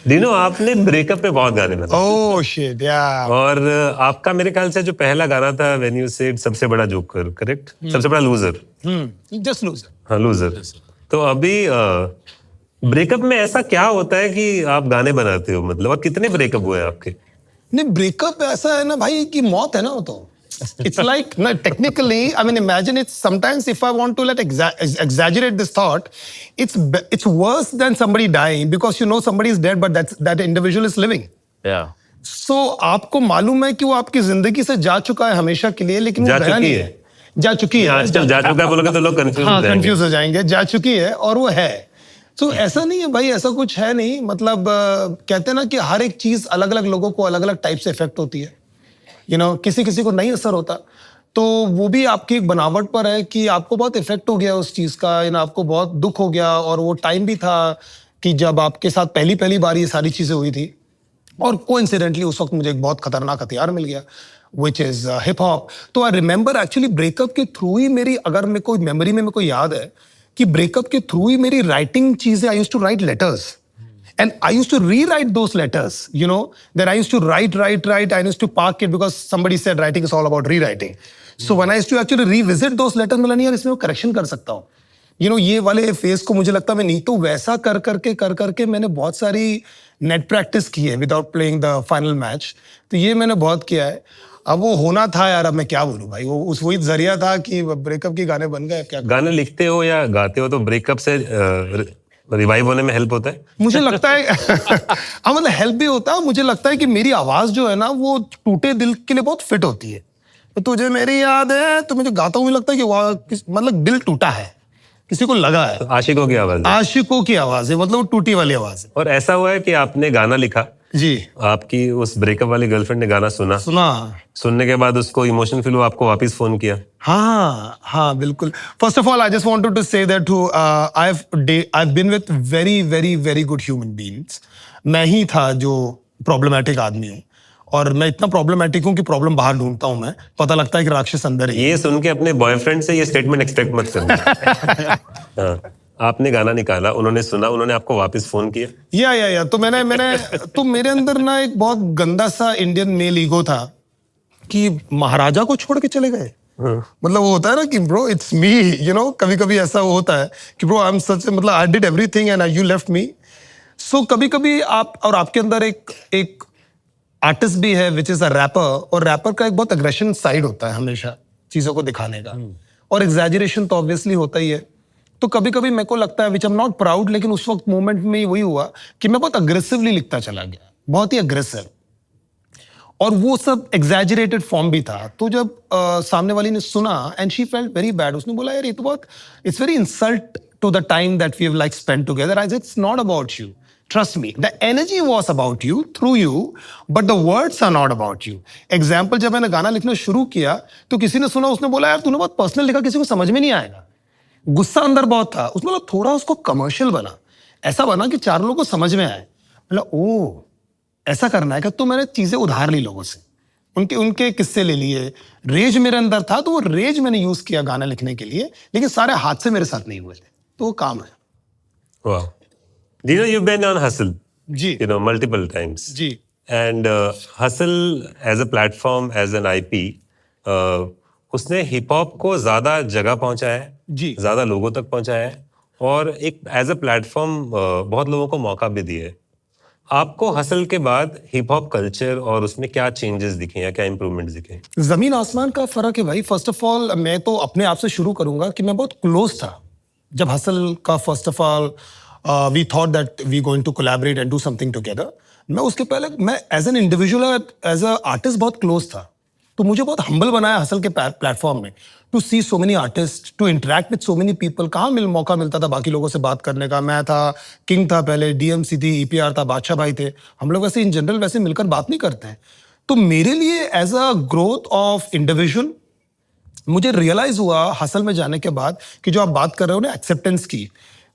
दिनो, आपने ब्रेकअप पे बहुत गाने बनाए. ओह शिट, या. और आपका मेरे ख्याल से जो पहला गाना था व्हेन यू सेड सबसे बड़ा जोकर, करेक्ट? सबसे बड़ा लूजर. Just loser. हाँ, लूजर. तो अभी ब्रेकअप में ऐसा क्या होता है कि आप गाने बनाते हो, मतलब, और कितने ब्रेकअप हुए आपके? नहीं, ब्रेकअप ऐसा है ना भाई कि मौत है ना, वो तो It's like, no, technically, I mean, imagine it's sometimes if I want to exaggerate this thought, it's worse than somebody dying because you know somebody is dead, but that individual is living. Yeah. So आपको मालूम है कि वो आपकी जिंदगी से जा चुका है हमेशा के लिए, लेकिन जा वो गया चुकी नहीं है। जा चुकी है। आजकल जा चुका बोलोगे तो लोग कंफ्यूज हाँ, कंफ्यूज हो जाएंगे। जा चुकी है और वो है। तो ऐसा नहीं है भाई, ऐसा कुछ है नहीं। मतलब कहते हैं ना कि हर एक चीज अलग अलग लोगों को अलग अलग टाइप से इफेक्ट होती है। किसी किसी को नहीं असर होता, तो वो भी आपकी एक बनावट पर है कि आपको बहुत इफेक्ट हो गया उस चीज का, आपको बहुत दुख हो गया। और वो टाइम भी था कि जब आपके साथ पहली बार ये सारी चीजें हुई थी, और कोइंसिडेंटली उस वक्त मुझे एक बहुत खतरनाक हथियार मिल गया, विच इज हिप हॉप। तो आई रिमेंबर एक्चुअली ब्रेकअप के थ्रू ही मेरी, अगर मेरे को मेमोरी में मेरे को याद है कि ब्रेकअप के थ्रू ही मेरी राइटिंग चीजें, I used to write letters and I used to rewrite those letters, that I used to write, I used to park it because somebody said writing is all about rewriting. So when I used to actually revisit those letters, मैं नहीं यार इसमें correction कर सकता हूँ। ये वाले face को मुझे लगता मैं नहीं, तो वैसा कर करके मैंने बहुत सारी नेट प्रैक्टिस की है without playing the final match. तो ये मैंने बहुत किया है। अब वो होना था यार, अब मैं क्या बोलूं भाई, वो वही जरिया था कि ब्रेकअप के गाने बन गए। क्या गाने लिखते हो या गाते हो तो ब्रेकअप से रिवाइव होने में हेल्प होता है? मुझे लगता है हाँ, मतलब हेल्प भी होता है। मुझे लगता है कि मेरी आवाज जो है ना, वो टूटे दिल के लिए बहुत फिट होती है। तो तुझे मेरी याद है, तो मुझे गाता हूँ, मुझे लगता है कि मतलब दिल टूटा है, किसी को लगा है। तो आशिकों की आवाज है। आशिकों की आवाज है, मतलब वो टूटी वाली आवाज है। और ऐसा हुआ है कि आपने गाना लिखा जी, आपकी उस ब्रेकअप वाली गर्लफ्रेंड ने गाना सुना, सुनने के बाद उसको इमोशन फील हुआ, आपको वापस फोन किया? हाँ, बिल्कुल। First of all I just wanted to say that I been with very very very good human beings. मैं ही था जो प्रॉब्लमैटिक आदमी हूँ, और मैं इतना प्रॉब्लमैटिक हूँ कि प्रॉब्लम बाहर ढूंढता हूँ मैं। पता लगता है कि राक्षस अंदर है। ये सुन के अपने बॉयफ्रेंड से ये स्टेटमेंट एक्सपेक्ट मत करना। हाँ, आपने गाना निकाला, उन्होंने सुना, उन्होंने आपको वापस फोन किया? या तो मैंने तो मेरे अंदर ना एक बहुत गंदा सा इंडियन मेल ईगो था कि महाराजा को छोड़ के चले गए। मतलब वो होता है ना कि ब्रो इट्स मी, कभी कभी ऐसा होता है कि ब्रो आई एम सच, मतलब I did everything and you left me. So कभी कभी आप, और आपके अंदर एक आर्टिस्ट भी है विच इज अ रैपर, और रैपर का एक बहुत अग्रेशन साइड होता है हमेशा चीजों को दिखाने का, और एग्जैजरेशन तो ऑब्वियसली होता ही है। तो कभी कभी मेरे को लगता है, विच आई एम नॉट प्राउड, लेकिन उस वक्त मोमेंट में वही हुआ कि मैं बहुत अग्रेसिवली लिखता चला गया, बहुत ही अग्रेसिव, और वो सब एग्जैजरेटेड फॉर्म भी था। तो जब सामने वाली ने सुना and she felt very bad, उसने बोला यार ये तो बहुत, it's very insult to the time that we have like spent together. I said it's not about you, trust me, the energy was about you, through you, but the words are not about you. Example, जब मैंने गाना लिखना शुरू किया तो किसी ने सुना, उसने बोला यार तूने बहुत पर्सनल लिखा, किसी को समझ में नहीं आएगा। गुस्सा अंदर बहुत था। उसने बोला थोड़ा उसको कमर्शियल बना, ऐसा बना कि 4 लोगों को समझ में आए। बोला ओ ऐसा करना है क्या? तो मैंने चीजें उधार ली लोगों से, उनके किस्से ले लिए। रेज मेरे अंदर था, तो वो रेज मैंने यूज किया गाना लिखने के लिए, लेकिन सारे हाथ से मेरे साथ नहीं हुए थे, तो वो काम है। Wow. You've been on Hustle, जी, multiple times. जी, And Hustle as a platform, as an IP, उसने हिप हॉप को ज्यादा जगह पहुंचाया है, जी, ज्यादा लोगों तक पहुंचाया है, और एक एज अ प्लेटफॉर्म बहुत लोगों को मौका भी दिया है। आपको हसल के बाद हिप हॉप कल्चर और उसमें क्या चेंजेस दिखे या क्या इंप्रूवमेंट्स दिखे? जमीन आसमान का फर्क है भाई। फर्स्ट ऑफ ऑल मैं तो अपने आप से शुरू करूंगा कि मैं बहुत क्लोज था जब हसल का first of all we thought that we going to collaborate and do something together. मैं उसके पहले मैं as an individual, as a artist बहुत क्लोज था, तो मुझे बहुत हम्बल बनाया हसल के प्लेटफॉर्म में, to see so many artist, to interact with so many people. कहाँ मौका मिलता था बाकी लोगों से बात करने का? मैं था, किंग था पहले, डीएमसी थी, ईपीआर था, बादशाह भाई थे। हम लोग वैसे इन जनरल वैसे मिलकर बात नहीं करते हैं। तो मेरे लिए as a growth of individual मुझे रियलाइज हुआ हसल में जाने के बाद कि जो आप बात कर रहे हो ना एक्सेप्टेंस की,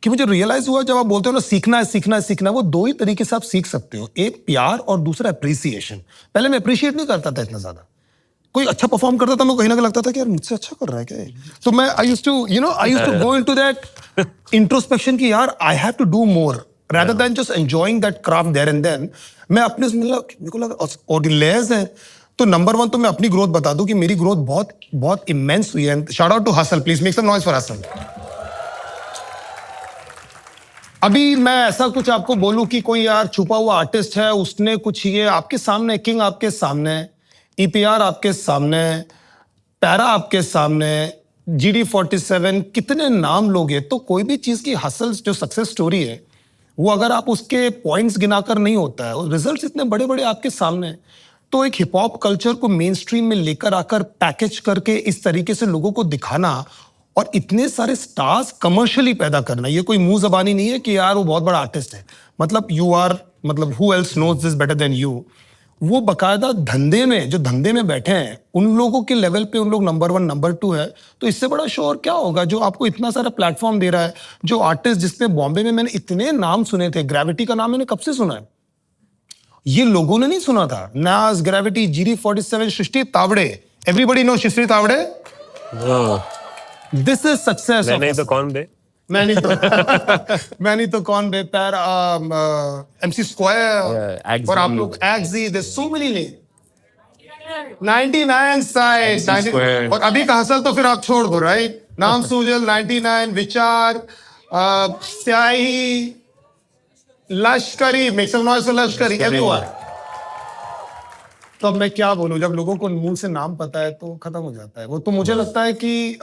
कि मुझे रियलाइज हुआ जब आप बोलते हो ना सीखना है सीखना है सीखना है, वो 2 ही तरीके से आप सीख सकते हो, एक प्यार और दूसरा अप्रिसिएशन। पहले मैं अप्रिशिएट नहीं करता था इतना ज्यादा। कोई अच्छा परफॉर्म करता था, मैं कहीं ना कहीं लगता था कि यार मुझसे अच्छा कर रहा है क्या ये? तो मैं I used to go into that introspection कि यार I have to do more rather than just enjoying that craft there and then। मैं अपने मेरे को लगा और लेयर्स है। तो नंबर 1 तो मैं अपनी ग्रोथ बता दूं कि मेरी ग्रोथ बहुत बहुत इमेंस हुई है। Shout out to Hustle, please make some noise for Hustle. अभी मैं ऐसा कुछ आपको बोलूं कि कोई यार छुपा हुआ आर्टिस्ट है, उसने कुछ ये आपके सामने, किंग आपके सामने, ईपीआर आपके सामने, पैरा आपके सामने, GD47, कितने नाम लोगे तो कोई भी चीज की हसल जो सक्सेस स्टोरी है वो अगर आप उसके पॉइंट्स गिनाकर नहीं होता है और रिजल्ट्स इतने बड़े बड़े आपके सामने हैं, तो एक हिप हॉप कल्चर को मेन स्ट्रीम में लेकर आकर पैकेज करके इस तरीके से लोगों को दिखाना और इतने सारे स्टार्स कमर्शियली पैदा करना, ये कोई मुंह जबानी नहीं है कि यार वो बहुत बड़ा आर्टिस्ट है, मतलब यू आर, मतलब who else knows this better than you. वो बकायदा धंधे में, जो धंधे में बैठे हैं उन लोगों के लेवल पे उन लोग नंबर 1 नंबर 2 है, तो इससे बड़ा शो और क्या होगा जो आपको इतना सारा प्लेटफॉर्म दे रहा है। जो आर्टिस्ट जिसमें बॉम्बे में मैंने इतने नाम सुने थे, ग्रेविटी का नाम मैंने कब से सुना है, ये लोगों ने नहीं सुना था। Naaz, Gravity, GD47, Srishti Tawde, everybody know Srishti Tawde. This is success. नहीं तो कौन बे? मैं नहीं तो कौन बे, पैर, MC स्क्वायर, Agzi. और आप लोग Agzi, there so many name, 99 side, Square. और अभी का हसल तो फिर आप छोड़ दो, राइट? नाम सूजल, 99, विचार, स्याही, लश्करी, मेक सम नॉइज फॉर लश्करी, एवरीवन। तो अब मैं क्या बोलूं, जब लोगों को मुंह से नाम पता है तो खत्म हो जाता है वो। तो मुझे लगता है कि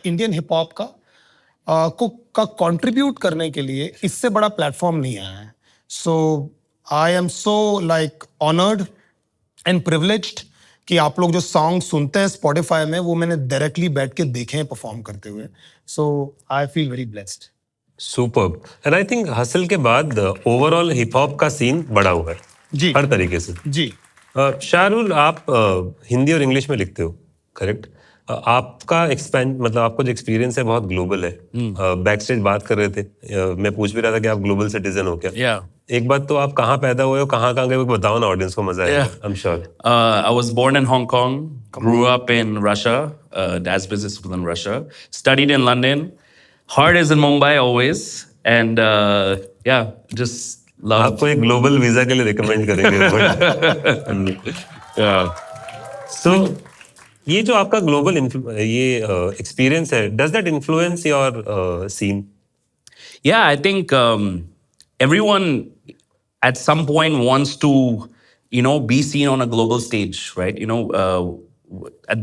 इंडियन हिप हॉप का कंट्रीब्यूट करने के लिए इससे बड़ा प्लेटफॉर्म नहीं आया है। So I am so like honoured and privileged कि आप लोग जो सॉन्ग सुनते हैं स्पॉटिफाई में वो मैंने डायरेक्टली बैठ के देखे हैं परफॉर्म करते हुए। So I feel very blessed. Superb. And I think hustle के बाद ओवरऑल हिप हॉप का सीन बड़ा हुआ है जी। हर तरीके से। जी। शाहरुल, आप हिंदी और इंग्लिश में लिखते हो, करेक्ट? आपका एक्सपेंड, मतलब आपका जो एक्सपीरियंस है बहुत ग्लोबल है। बैक स्टेज बात कर रहे थे, मैं पूछ भी रहा था कि आप ग्लोबल सिटीजन हो क्या? Yeah. एक बात तो आप कहाँ पैदा हुए हो, कहाँ कहाँ गए वो बताओ ना, ऑडियंस को मजा आएगा। Yeah. I am sure. I was born in Hong Kong, grew up in Russia. Dad's business was in Russia. Studied in London. Heart is in Mumbai always. And yeah, just love. आपको एक global visa के लिए recommend करेंगे। सो ये जो आपका global ये experience है, does that influence your scene? Yeah, I think everyone at some point wants to, be seen on a global stage, right?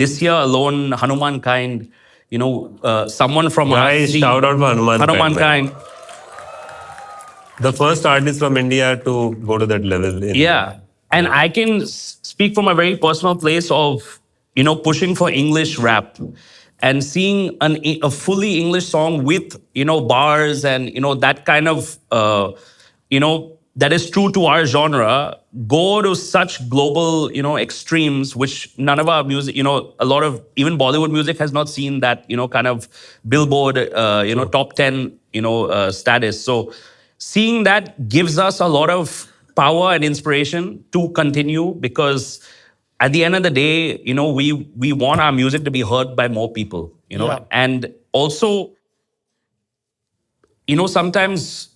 This year alone, Hanuman Kind, someone from our Guys, city, shout out for Hanuman Kind. The first artist from India to go to that level. Yeah, and I can speak from a very personal place of, pushing for English rap and seeing a fully English song with, bars and, that kind of, that is true to our genre, go to such global, extremes, which none of our music, a lot of, even Bollywood music has not seen that, kind of Billboard, top 10, status. So seeing that gives us a lot of power and inspiration to continue, because at the end of the day, we want our music to be heard by more people, Yeah. and also, sometimes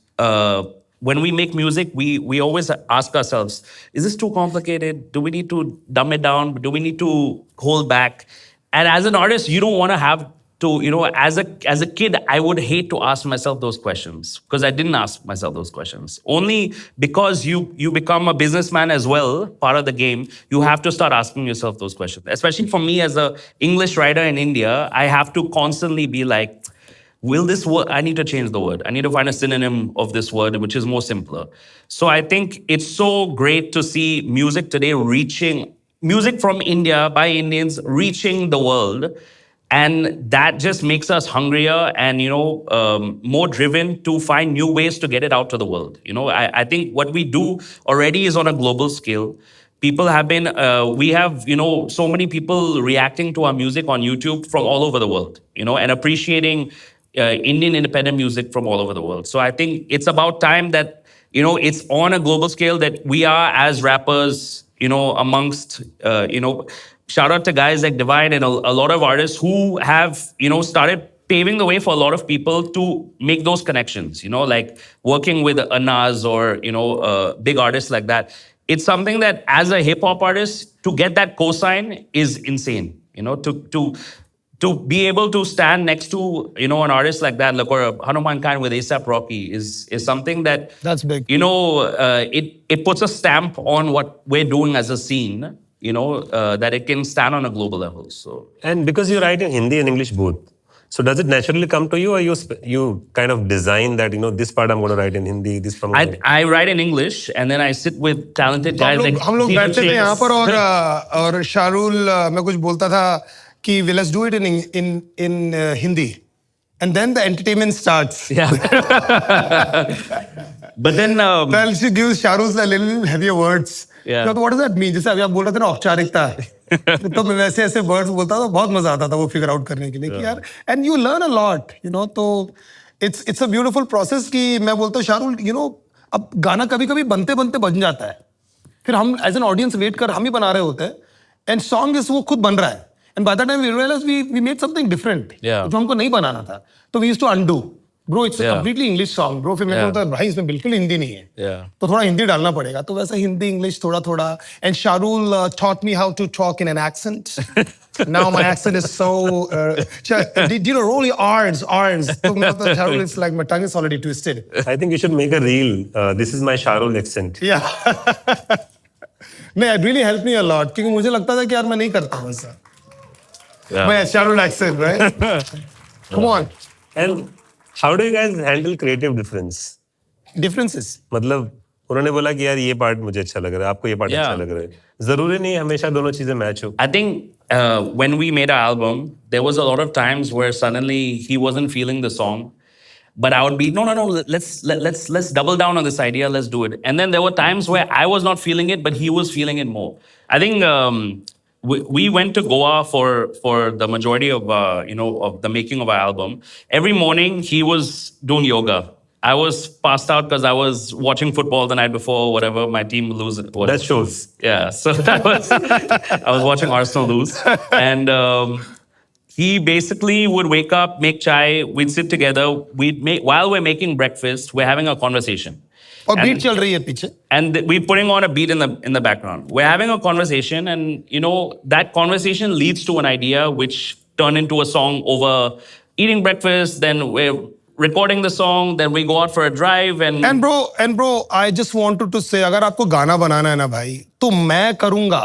when we make music, we always ask ourselves, is this too complicated? Do we need to dumb it down? Do we need to hold back? And as an artist, you don't want to have to, as a kid, I would hate to ask myself those questions, because I didn't ask myself those questions. Only because you become a businessman as well, part of the game, you have to start asking yourself those questions. Especially for me as a English writer in India, I have to constantly be like, will this word, I need to change the word. I need to find a synonym of this word, which is more simpler. So I think it's so great to see music today music from India by Indians reaching the world. And that just makes us hungrier and, more driven to find new ways to get it out to the world. I think what we do already is on a global scale. People have been, we have, so many people reacting to our music on YouTube from all over the world, and appreciating Indian independent music from all over the world. So I think it's about time that, it's on a global scale that we are as rappers, amongst, shout out to guys like Divine and a lot of artists who have, started paving the way for a lot of people to make those connections, like working with a Nas or, big artists like that. It's something that as a hip hop artist, to get that cosign is insane, to be able to stand next to, an artist like that, like, or Hanuman Khan with A$AP Rocky is something that, That's big. it puts a stamp on what we're doing as a scene, that it can stand on a global level. So And because you write in Hindi and English both, so does it naturally come to you, or you kind of design that, this part I'm going to write in Hindi, this part I'm going to... I write in English, and then I sit with talented guys like हम लोग Stephen बैठते थे Chase. यहाँ पर और शाहरुल मैं कुछ बोलता था कि let's do it in Hindi, and then the entertainment starts. Yeah. But then Well, she gives Shahrukh a little heavier words. Yeah. So what does that mean? जैसे अभी आप बोल रहे थे ना औपचारिकता, तो मैं वैसे ऐसे वर्ड्स बोलता था, बहुत मजा आता था वो फिगर आउट करने के लिए कि यार, and you learn a lot, तो it's a beautiful process कि मैं बोलता हूँ शाहरुख, अब गाना कभी कभी बनते बनते बन जाता है, फिर हम एज एन ऑडियंस वेट कर हम ही बना रहे होते हैं, एंड सॉन्ग इज वो खुद बन रहा है, and by the time we realize we made something different जो हमको नहीं बनाना था, तो we used to undo. Bro it's completely English song bro, फिर मैंने बोलता भाई इसमें बिल्कुल हिंदी नहीं है, तो थोड़ा हिंदी डालना पड़ेगा, तो वैसा हिंदी इंग्लिश थोड़ा थोड़ा. And Shahrul taught me how to talk in an accent. Now my accent is so roll your R's. So Shahrukh, it's like my tongue is already twisted. I think you should make a reel. This is my Shahrukh accent. Yeah. नहीं, it really helped me a lot, क्योंकि मुझे लगता था कि यार मैं नहीं करता वैसा. मैं Shahrukh accent, right? Come on. And how do you guys handle creative difference? Differences. मतलब उन्होंने बोला कि यार ये पार्ट मुझे अच्छा लग रहा है, आपको ये पार्ट अच्छा लग रहा है, जरूरी नहीं हमेशा दोनों चीजें मैच हो. I think when we made our album, there was a lot of times where suddenly he wasn't feeling the song, but I would be no, let's double down on this idea, let's do it. And then there were times where I was not feeling it, but he was feeling it more. I think we went to Goa for the majority of of the making of our album. Every morning he was doing yoga. I was passed out because I was watching football the night before, whatever, my team lose. Whatever. That shows. Yeah, so I was watching Arsenal lose. And he basically would wake up, make chai, we'd sit together, while we're making breakfast, we're having a conversation. और beat चल रही है पीछे. And we're putting on a beat in the background. We're having a conversation, and that conversation leads to an idea which turned into a song over eating breakfast. Then we're recording the song. Then we go out for a drive. And bro, I just wanted to say, अगर आपको गाना बनाना है ना भाई, तो मैं करूँगा,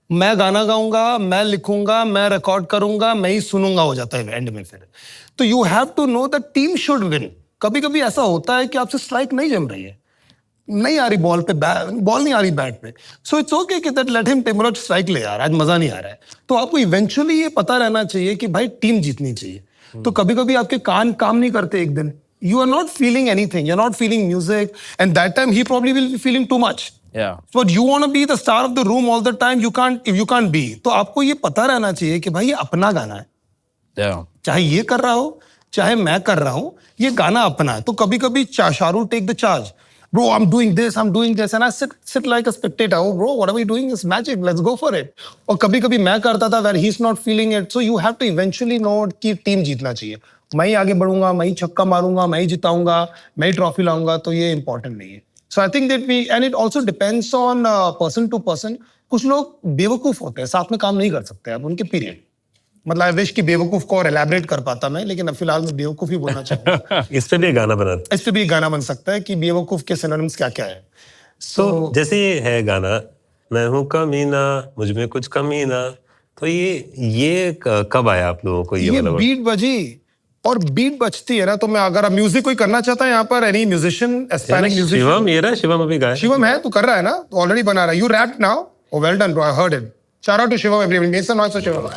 मैं गाना गाऊंगा, मैं लिखूंगा, मैं रिकॉर्ड करूंगा, मैं ही सुनूंगा, हो जाता है एंड में फिर. तो you have to know the team should win. कभी कभी ऐसा होता है कि आपसे स्ट्राइक नहीं जम रही है, नहीं आ रही बॉल पे, बॉल नहीं आ रही बैट पे, सो इट्स ओके कि दैट लेट हिम टेम्परर स्ट्राइक ले यार, आज मजा नहीं आ रहा है. तो आपको इवेंचुअली ये पता रहना चाहिए कि भाई टीम जीतनी चाहिए. तो कभी कभी आपके कान काम नहीं करते एक दिन, you are not feeling anything, you are not feeling music, and that time he probably will be feeling too much. Yeah. But you want to be the star of the room all the time, if you can't be. तो आपको ये पता रहना चाहिए कि भाई ये अपना गाना है. Yeah. चाहे ये कर रहा हो, चाहे मैं कर रहा हूँ, ये गाना अपना है. तो कभी कभी Shahrukh take the charge. Bro, I'm doing this, and I sit like a spectator. Oh, bro, what are we doing? It's magic. Let's go for it. और कभी कभी मैं करता था where he's not feeling it. So you have to eventually know कि team जीतना चाहिए. मैं ही आगे बढ़ूंगा, मैं ही छक्का मारूंगा, मैं ही जिताऊंगा, मैं ही ट्रॉफी लाऊंगा, तो ये इंपॉर्टेंट नहीं है. So I think that and it also depends on person to person. कुछ लोग बेवकूफ होते हैं, साथ में काम नहीं कर सकते अब उनके पीरियड. मतलब आई विश कि बेवकूफ को और एलैबोरेट कर पाता मैं, लेकिन अब फिलहाल मैं बेवकूफ ही बोलना चाहूँगा. इस पे भी एक गाना बना. इस पे भी गाना बन सकता है कि बेवकूफ के सिनोनिम्स क्या क्या है. So जैसे ये है गाना, मैं हूँ कमीना, मुझ में कुछ कमी ना, तो ये कब आया आप लोगों को ये वाला? बीट बजी और बीट बजती है ना, तो मैं अगर म्यूजिक कोई करना चाहता है यहाँ पर, any musician, aspiring musician. Shivam ये रहा, शिवम अभी गाया. शिवम है, तू कर रहा है ना, तो ऑलरेडी बना रहा है. You rap now. Oh, well done, bro. I heard it. Shout out to Shivam, everyone. Make some noise for Shivam.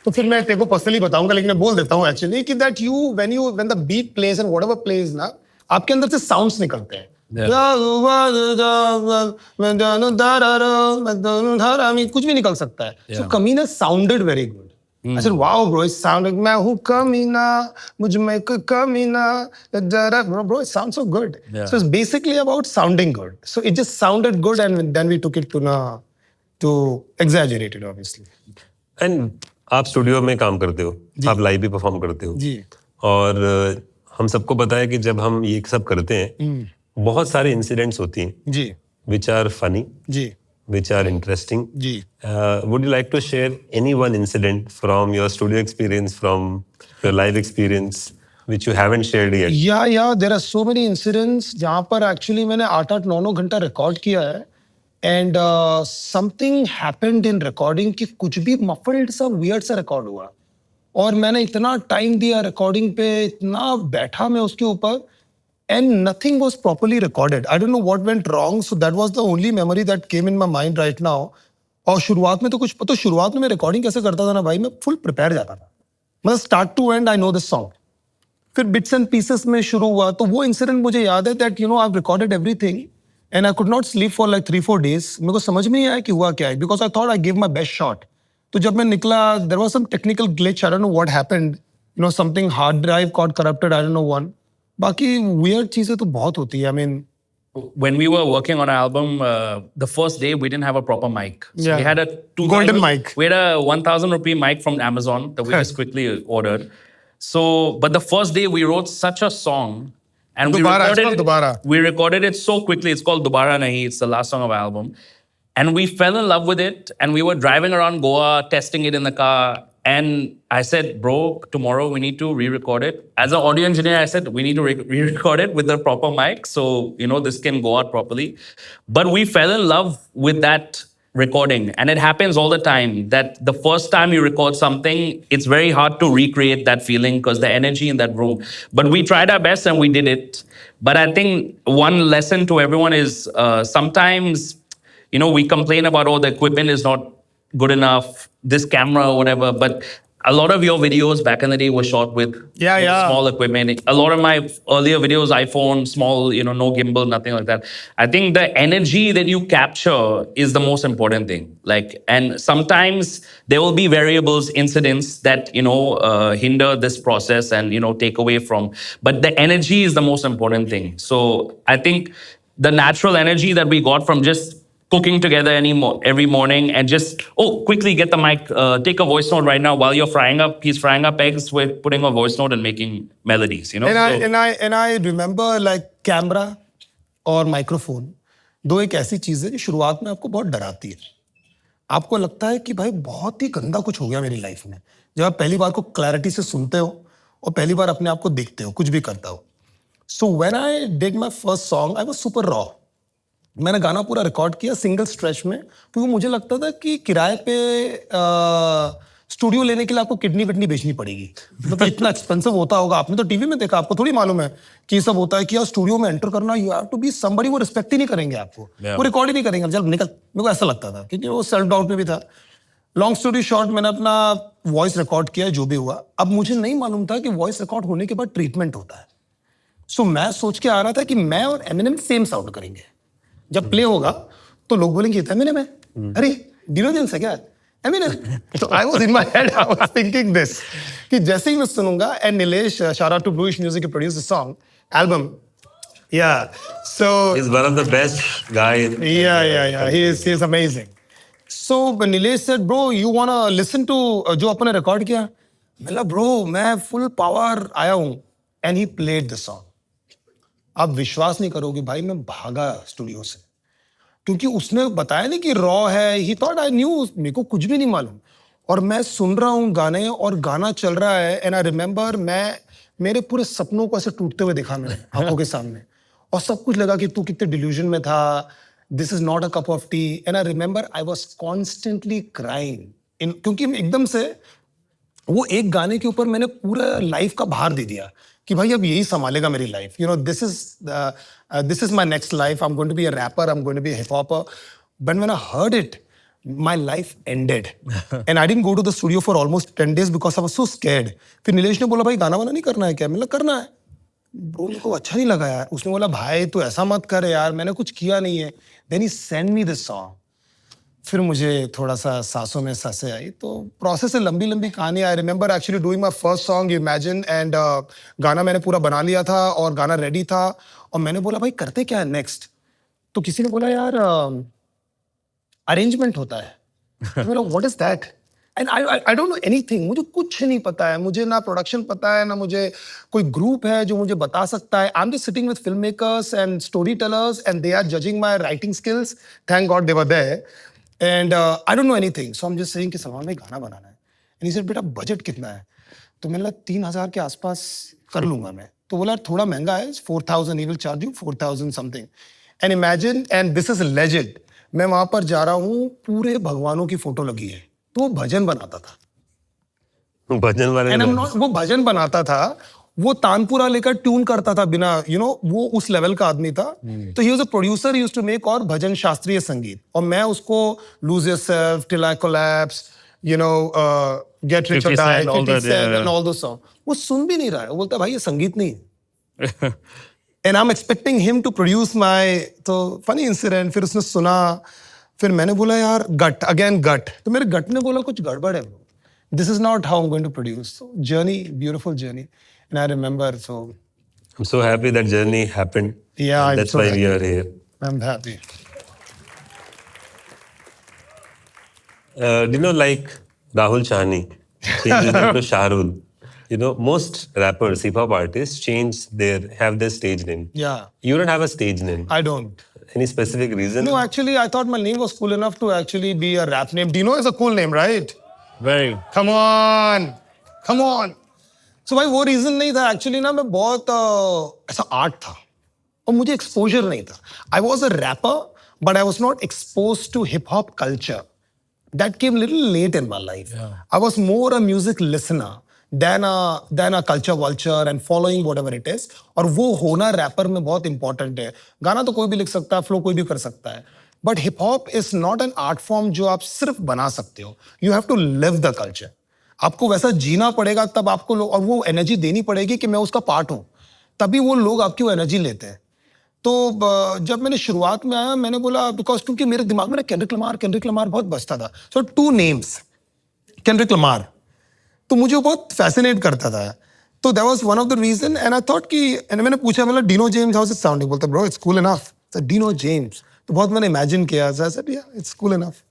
तो फिर मैं तेरे को पर्सनली बताऊंगा, लेकिन मैं बोल देता हूँ एक्चुअली कि that when the beat plays and whatever plays ना, आपके अंदर से साउंड्स निकलते हैं. कुछ भी निकल सकता है. So कमीना sounded very good. I said, wow, bro, it sounded, मैं हूँ कमीना, मुझ में कोई कमीना, bro, it sounds so good. So it's basically about sounding good. So it just sounded good, and then we took it to exaggerate it, obviously. And आप studio में काम करते हो, आप लाइव भी परफॉर्म करते हो. जी. और हम सबको पता है कि जब हम ये सब करते हैं, बहुत सारे इंसिडेंट्स होती हैं. जी. Which are funny. Ji. Which are interesting. Ji. Would you like to share any one incident from your studio experience, from your live experience, which you haven't shared yet? Yeah, there are so many incidents जहाँ पर actually मैंने 8-9 घंटा record किया है, and something happened in recording कि कुछ भी muffled सा वियर्ड सा रिकॉर्ड हुआ और मैंने इतना टाइम दिया रिकॉर्डिंग पे, इतना बैठा मैं उसके ऊपर and nothing was properly recorded. I don't know what went wrong. So that was the only memory that came in my mind right now. और शुरुआत में तो कुछ पता, शुरुआत में मैं रिकॉर्डिंग कैसे करता था ना भाई, मैं फुल प्रिपेयर जाता था, मतलब start to end I know this song. फिर बिट्स एंड पीसेस में शुरू हुआ तो वो इंसिडेंट मुझे याद है that you know I recorded everything and I could not sleep for like 3-4 days. मेरे को समझ में नहीं आया कि हुआ क्या है, because I thought I give my best shot. तो जब मैं निकला there was some technical glitch, I don't know what happened, you know something hard drive got corrupted, I don't know one. बाकी वियर्ड चीजें तो बहुत होती है. I mean When we were working on our album, the first day we didn't have a proper mic. So Yeah. we had a Golden mic. We had a 1,000 rupee mic from Amazon that we just quickly ordered. So, but the first day we wrote such a song, and Dobara, it's called Dobara. we recorded it so quickly. It's called Dobara Nahi. It's the last song of our album, and we fell in love with it. And we were driving around Goa, testing it in the car. And I said, bro, tomorrow we need to re-record it. As an audio engineer, I said, we need to re-record it with the proper mic. So, you know, this can go out properly. But we fell in love with that recording. And it happens all the time that the first time you record something, it's very hard to recreate that feeling because the energy in that room. But we tried our best and we did it. But I think one lesson to everyone is sometimes, you know, we complain about, oh, the equipment is not good enough, this camera or whatever, but a lot of your videos back in the day were shot with Yeah. small equipment. A lot of my earlier videos, iPhone, small, you know, no gimbal, nothing like that. I think the energy that you capture is the most important thing. Like, and sometimes there will be variables, incidents that, you know, hinder this process and, you know, take away from, but the energy is the most important thing. So I think the natural energy that we got from just cooking together every morning and just, quickly get the mic, take a voice note right now while he's frying up eggs, we're putting a voice note and making melodies, you know? and I remember like camera और microphone दो एक ऐसी चीज है जो शुरुआत में आपको बहुत डराती है. आपको लगता है कि भाई बहुत ही गंदा कुछ हो गया मेरी लाइफ में, जब आप पहली बार को क्लैरिटी से सुनते हो और पहली बार अपने आप को देखते हो कुछ भी करता हो. So when I did my first song I was super raw. मैंने गाना पूरा रिकॉर्ड किया सिंगल स्ट्रेच में, क्योंकि मुझे लगता था कि किराए पे स्टूडियो लेने के लिए आपको किडनी विडनी बेचनी पड़ेगी, मतलब इतना एक्सपेंसिव होता होगा. आपने तो टीवी में देखा, आपको थोड़ी मालूम है कि सब होता है कि यार स्टूडियो में एंटर करना, you have to be somebody, वो रिस्पेक्ट ही नहीं करेंगे आपको, वो रिकॉर्ड ही नहीं करेंगे, जब निकल. मेरे को ऐसा लगता था क्योंकि वो सेल्फ डाउट में भी था. लॉन्ग स्टोरी शॉर्ट, मैंने अपना वॉइस रिकॉर्ड किया जो भी हुआ. अब मुझे नहीं मालूम था कि वॉइस रिकॉर्ड होने के बाद ट्रीटमेंट होता है. सो मैं सोच के आ रहा था कि मैं और एमिनेम सेम साउंड करेंगे, जब प्ले होगा तो लोग बोलेंगे ये तो एमिनेम है, अरे डिनो जेम्स है क्या, एमिनेम. तो I was in my head, I was thinking this कि जैसे ही मैं सुनूंगा, and Nilesh, shout out to Bluish music, produce the song album. या so He's one of the best guy. yeah, he is amazing. So when Nilesh said, bro, you wanna listen to जो अपने record किया, मैं bro मैं full power आया हूँ, and he played the song. आप विश्वास नहीं करोगे भाई, मैं भागा स्टूडियो से, क्योंकि उसने बताया नहीं कि रॉ है. ही थॉट आई न्यू, मेरे को कुछ भी नहीं मालूम. और मैं सुन रहा हूँ गाने और गाना चल रहा है, एंड आई रिमेंबर मैं मेरे पूरे सपनों को ऐसे टूटते हुए देखा मैंने आंखों के सामने, और सब कुछ लगा कि तू कितने डिल्यूजन में था, this is not a cup of T. And I remember I was constantly crying क्योंकि एकदम से वो एक गाने के ऊपर मैंने पूरा लाइफ का भार दे दिया कि भाई अब यही संभालेगा मेरी life. You know, this is my next life. I am going to be a rapper, I am going to be a hip hopper. But when I heard it, my life ended. And I didn't go to the studio for almost 10 days because I was so scared. फिर नीलेश ने बोला भाई गाना वाना नहीं करना है क्या, मतलब करना है. ब्रो मेरे को अच्छा नहीं लगा यार. उसने बोला भाई तू ऐसा मत कर यार, मैंने कुछ किया नहीं है. Then he sent me this song. फिर मुझे थोड़ा सा सांसों में सांसें आई. तो प्रोसेस है लंबी लंबी कहानी. I remember actually doing my first song, you imagine, and गाना मैंने पूरा बना लिया था और गाना रेडी था, और मैंने बोला भाई करते क्या है नेक्स्ट. तो किसी ने बोला यार अरेंजमेंट होता है. बोला what is that, and I don't know anything. मुझे कुछ नहीं पता है, मुझे ना प्रोडक्शन पता है, ना मुझे कोई ग्रुप है जो मुझे बता सकता है. I am just sitting with film makers and story tellers, and they are judging my writing skills. Thank god they were there. And I don't know anything. So I am just saying कि सलमान भाई गाना बनाना है. And he said बेटा budget कितना है. तो मैंने बोला 3,000 के आसपास कर लूंगा मैं. तो बोला थोड़ा महंगा है, 4,000, he will charge you 4,000 something. And imagine, and this is legend, मैं वहां पर जा रहा हूँ, पूरे भगवानों की फोटो लगी है, तो वो भजन बनाता था। भजन वाले एंड लोग। वो भजन बनाता था, वो तानपुरा लेकर ट्यून करता था बिना, वो उस लेवल का आदमी था। तो he was a producer, used to make और भजन शास्त्रीय संगीत, और मैं उसको lose yourself, till I collapse, get rich or 50 die, Cent, all that, 50 Cent yeah. and all those songs. वो सुन भी नहीं रहा है, वो बोलता है भाई ये संगीत नहीं है। And I am expecting him to produce my, तो फनी इंसिडेंट, फिर उसने सुना, फिर मैंने बोला यार गट, अगेन गट, तो मेरे गट ने बोला कुछ गड़बड़ है, this is not how I am going to produce. So journey, beautiful journey, and I remember, so I'm so happy that journey happened. Yeah, I'm That's so why we happy. are here. I'm happy. You know, like Rahul Chani changed his name to Shahrul. You know, most rappers, hip hop artists have their stage name. Yeah, You don't have a stage name. I don't. Any specific reason? No, actually, I thought my name was cool enough to actually be a rap name. Dino is a cool name, right? Very. Come on, come on. So भाई वो reason नहीं था actually ना, मैं बहुत ऐसा art था और मुझे एक्सपोजर नहीं था। I was a rapper but I was not expose to hip hop culture, that came little late in my life. I was more a music listener than a culture vulture and following whatever it is, और वो होना wrapper में बहुत important है। गाना तो कोई भी लिख सकता है, फ्लो कोई भी कर सकता है, but hip hop is not an art form जो आप सिर्फ बना सकते हो, you have to live the culture. आपको वैसा जीना पड़ेगा, तब आपको लोग, और वो एनर्जी देनी पड़ेगी कि मैं उसका पार्ट हूँ, तभी वो लोग आपकी वो एनर्जी लेते हैं। तो जब मैंने शुरुआत में आया, मैंने बोला, बिकॉज क्योंकि मेरे दिमाग में ना केंड्रिक लमार बहुत बजता था, सो 2 names, केंड्रिक लमार, तो मुझे वो बहुत फैसिनेट करता था। तो that was one of the reason, and I thought कि, एंड मैंने पूछा, मतलब Dino James, how is it sounding? बोलता bro it's cool enough. So Dino James, तो बहुत मैंने इमेजिन किया, so I said yeah it's cool enough.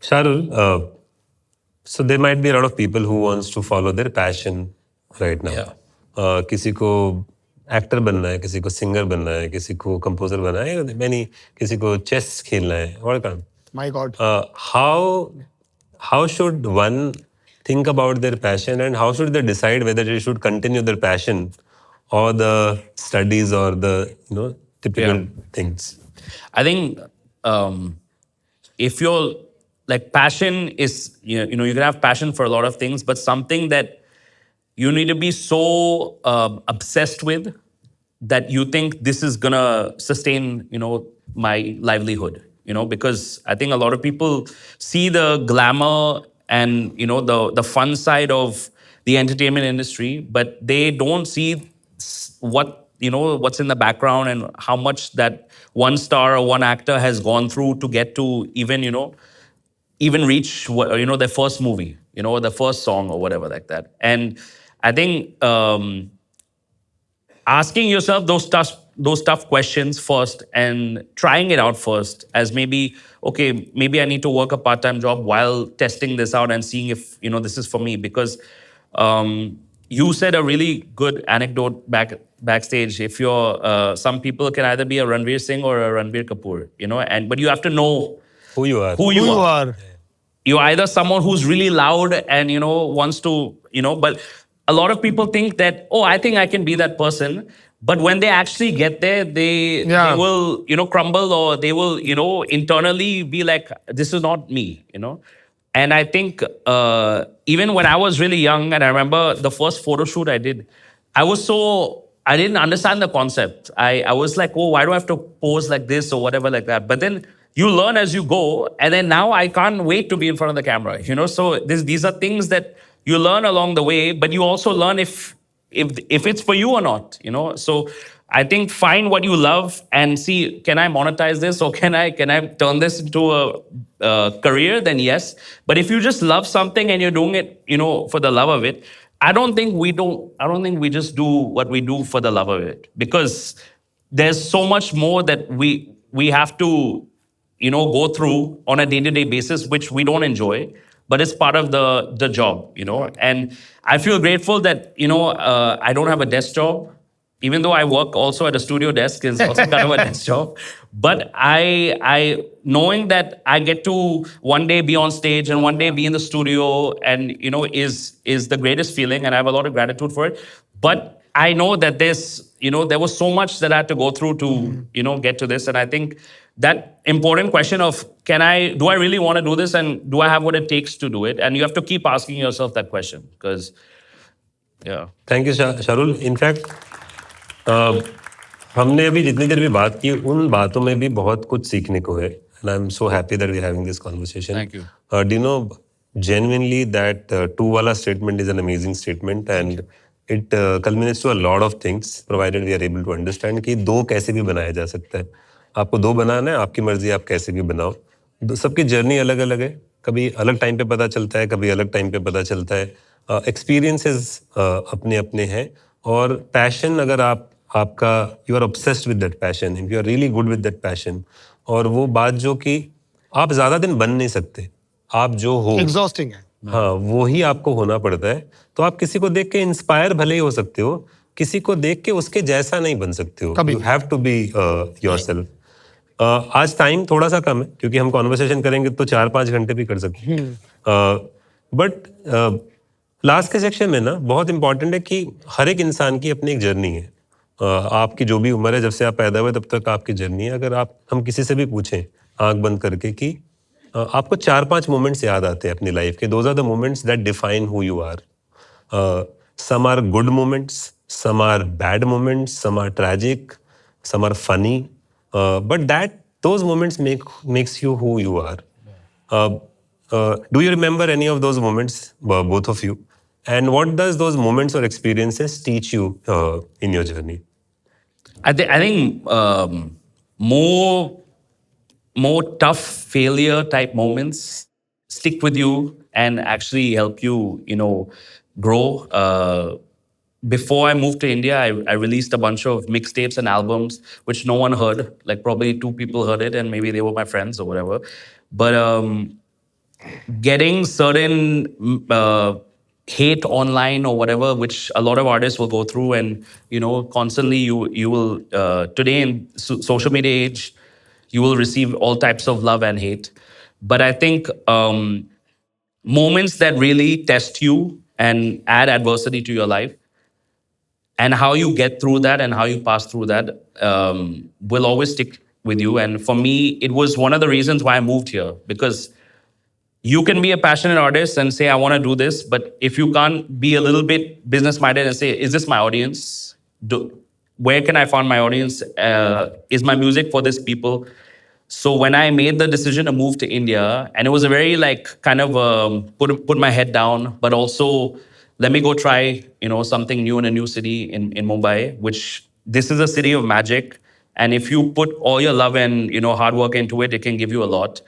Shahrul, so there might be a lot of people who wants to follow their passion right now. Yeah. किसी को actor बनना है, किसी को सिंगर बनना है, किसी को कंपोजर बनना है, किसी को चेस खेलना है, और काम। My God, How should one think about their passion, and how should they decide whether they should continue their passion or the studies or the typical things? I think if you're like, passion is, you can have passion for a lot of things, but something that you need to be so obsessed with that you think this is gonna sustain, my livelihood, because I think a lot of people see the glamour and, the fun side of the entertainment industry, but they don't see what's in the background and how much that one star or one actor has gone through to get to even reach their first movie, their first song or whatever like that. And I think asking yourself those tough questions first and trying it out first, as maybe, okay, maybe I need to work a part-time job while testing this out and seeing if this is for me. Because you said a really good anecdote backstage. If you're some people can either be a Ranveer Singh or a Ranbir Kapoor, but you have to know Who you are? who you are. You're either someone who's really loud and wants to, but a lot of people think that, oh, I think I can be that person. But when they actually get there, they will, crumble, or they will, internally be like, this is not me, And I think even when I was really young, and I remember the first photo shoot I did, I didn't understand the concept. I was like, oh, why do I have to pose like this or whatever like that? But then you learn as you go, and then now I can't wait to be in front of the camera, So these are things that you learn along the way, but you also learn if it's for you or not, So I think find what you love and see, can I monetize this, or can I turn this into a career? Then yes. But if you just love something and you're doing it, for the love of it, I don't think we just do what we do for the love of it, because there's so much more that we have to go through on a day-to-day basis, which we don't enjoy, but it's part of the job, And I feel grateful that, I don't have a desk job, even though I work also at a studio desk, is also kind of a desk job. But I knowing that I get to one day be on stage and one day be in the studio, and, is the greatest feeling, and I have a lot of gratitude for it. But I know that there was so much that I had to go through to, get to this. And I think that important question of do I really want to do this, and do I have what it takes to do it? And you have to keep asking yourself that question, because yeah. Thank you Shahrul. In fact हमने अभी जितनी देर भी बात की उन बातों में भी बहुत कुछ सीखने को है. And I am so happy that we are having this conversation. Thank you. Do you know genuinely that two wala statement is an amazing statement, and it culminates to a lot of things provided we are able to understand कि दो कैसे भी बनाया जा सकता है. आपको दो बनाना है, आपकी मर्जी, आप कैसे भी बनाओ. सबकी जर्नी अलग अलग है. कभी अलग टाइम पे पता चलता है, कभी अलग टाइम पे पता चलता है. एक्सपीरियंसेस अपने अपने हैं. और पैशन अगर आपका you are obsessed with that passion, if you are really good with that passion, और वो बात जो कि आप ज़्यादा दिन बन नहीं सकते, आप जो हो एग्जॉस्टिंग है. हाँ, वो ही आपको होना पड़ता है. तो आप किसी को देख के इंस्पायर भले ही हो सकते हो, किसी को देख के उसके जैसा नहीं बन सकते हो. You have to be yourself. आज टाइम थोड़ा सा कम है क्योंकि हम कॉन्वर्सेशन करेंगे तो 4-5 घंटे भी कर सकते हैं. बट लास्ट के सेक्शन में ना बहुत इंपॉर्टेंट है कि हर एक इंसान की अपनी एक जर्नी है. आपकी जो भी उम्र है, जब से आप पैदा हुए तब तक आपकी जर्नी है. अगर हम किसी से भी पूछें आंख बंद करके कि आपको 4-5 मोमेंट्स याद आते हैं अपनी लाइफ के, those are the moments that define who you are. Some are good moments, some are bad moments, some are tragic, some are funny, but those moments makes you who you are. Do you remember any of those moments, both of you? And what does those moments or experiences teach you in your journey? I think more tough failure type moments stick with you and actually help you, grow. Before I moved to India, I released a bunch of mixtapes and albums, which no one heard. Like probably 2 people heard it, and maybe they were my friends or whatever. But getting certain hate online or whatever, which a lot of artists will go through, and constantly you will today in social media age, you will receive all types of love and hate. But I think moments that really test you and add adversity to your life, and how you get through that and how you pass through that will always stick with you. And for me, it was one of the reasons why I moved here, because you can be a passionate artist and say, I want to do this, but if you can't be a little bit business-minded and say, is this my audience? Where can I find my audience? Is my music for these people? So when I made the decision to move to India, and it was a very kind of put my head down, but also let me go try, something new in a new city in Mumbai, which this is a city of magic. And if you put all your love and, hard work into it, it can give you a lot.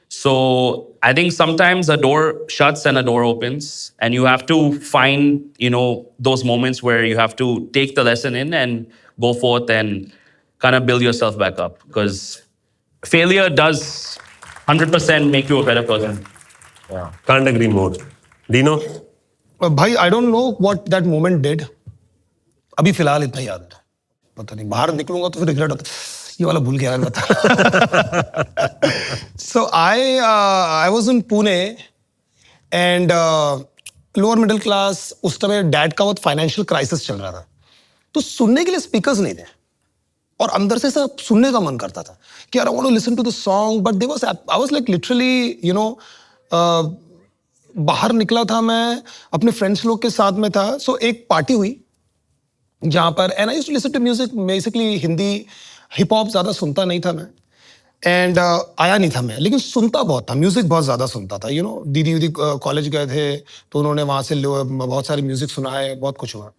So I think sometimes a door shuts and a door opens, and you have to find, those moments where you have to take the lesson in and go forth and kind of build yourself back up. Because failure does 100% make you a better person. Yeah. Can't agree more. Dino? भाई आई don't know what that moment did. अभी फिलहाल इतना याद है, पता नहीं बाहर निकलूंगा तो फिर रिग्रेट होता ये वाला भूल गया बता. So I was in Pune and lower middle class. उस समय डैड का बहुत फाइनेंशियल क्राइसिस चल रहा था, तो सुनने के लिए स्पीकर्स नहीं थे, और अंदर से सब सुनने का मन करता था कि यार I want to listen to the song, but there was I was like literally बाहर निकला था मैं, अपने फ्रेंड्स लोग के साथ में था. सो एक पार्टी हुई जहाँ पर, and I used to listen to music, basically Hindi hip hop ज़्यादा सुनता नहीं था मैं, एंड आया नहीं था मैं, लेकिन सुनता बहुत था, म्यूजिक बहुत ज़्यादा सुनता था. दीदी कॉलेज गए थे तो उन्होंने वहाँ से बहुत सारे म्यूजिक सुना है, बहुत कुछ हुआ.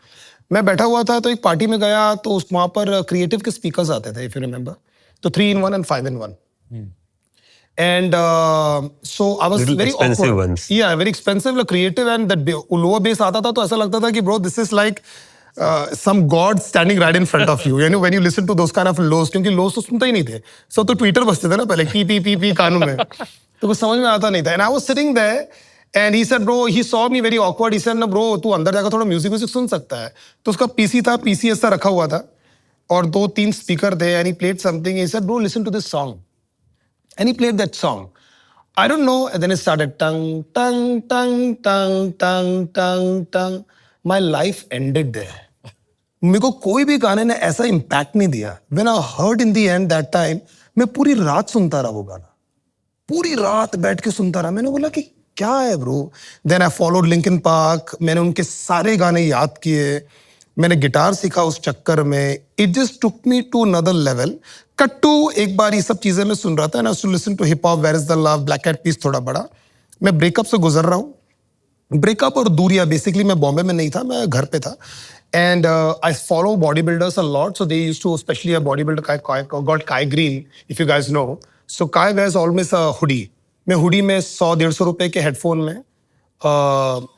मैं बैठा हुआ था तो एक पार्टी में गया, तो वहाँ पर क्रिएटिव के स्पीकर्स आते थे, इफ यू रिमेंबर, तो 3-in-1 and 5-in-1. And so I was Little very expensive awkward. ones. Yeah, very expensive, like creative, and that lower bass आता था तो ऐसा लगता था कि bro, this is like some god standing right in front of you. When you listen to those kind of lows, क्योंकि lows तो सुनता ही नहीं थे. So तो Twitter बजते थे ना पहले, पी कानों में, तो कुछ समझ में आता नहीं था. And I was sitting there, and he said, bro, he saw me very awkward. He said, no bro, तू अंदर जाकर थोड़ा म्यूजिक सुन सकता है. तो उसका पीसी था, पीसी ऐसा रखा हुआ था, और 2-3 स्पीकर थे, and he played something. He said, bro, listen to this song. And he played that song. I don't know, and then it started tung, tung, tung, tung, tung, tung, tung. My life ended there. मेरे को कोई भी गाने ने ऐसा impact नहीं दिया. When I heard in the end that time, मैं पूरी रात सुनता रहा वो गाना, पूरी रात बैठ के सुनता रहा। मैंने बोला कि क्या है bro. Then I followed Linkin Park, मैंने उनके सारे गाने याद किए, मैंने गिटार सीखा उस चक्कर में। It just took me to another level. Cut to एक बार ये सब चीजें मैं सुन रहा था, and I to listen to hip hop, where is the love, Black eyed Peas थोड़ा बड़ा। मैं ब्रेकअप से गुजर रहा हूँ, ब्रेकअप और दूरियां। बेसिकली मैं बॉम्बे में नहीं था, मैं घर पे था, and I follow body builders a lot, so they used to, specially a body builder got Kai Greene, if you guys know. So Kai wears always a hoodie. मैं हुडी में 100-150 रुपए के हेडफोन में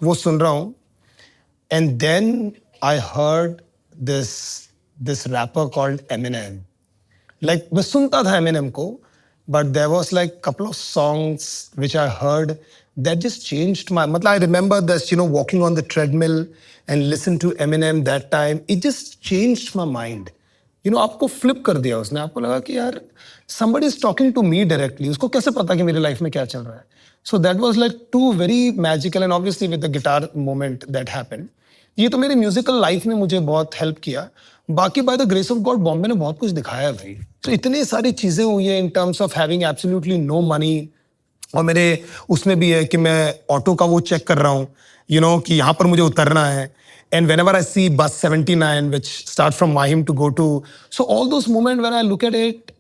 वो सुन रहा हूँ, and then I heard this rapper called Eminem. Like मैं सुनता था Eminem को, but there was like couple of songs which I heard that just changed my, मतलब I remember this, you know, walking on the treadmill and listen to Eminem that time, it just changed my mind. You know, आपको flip कर दिया उसने, आपको लगा कि यार somebody is talking to me directly, उसको कैसे पता कि मेरी लाइफ में क्या चल रहा है। So that was like two very magical, and obviously with the guitar moment that happened. ये तो मेरी म्यूजिकल लाइफ में मुझे बहुत हेल्प किया। बाकी by the grace of God Bombay ने बहुत कुछ दिखाया है भाई। तो इतनी सारी चीज़ें हुई हैं in terms of having absolutely no money, और मेरे उसमें भी है कि मैं ऑटो का वो चेक कर रहा हूँ, यू नो, कि यहाँ पर मुझे उतरना है, and whenever I see bus 79 which start from Mahim to go to, so all those moments when I look at it,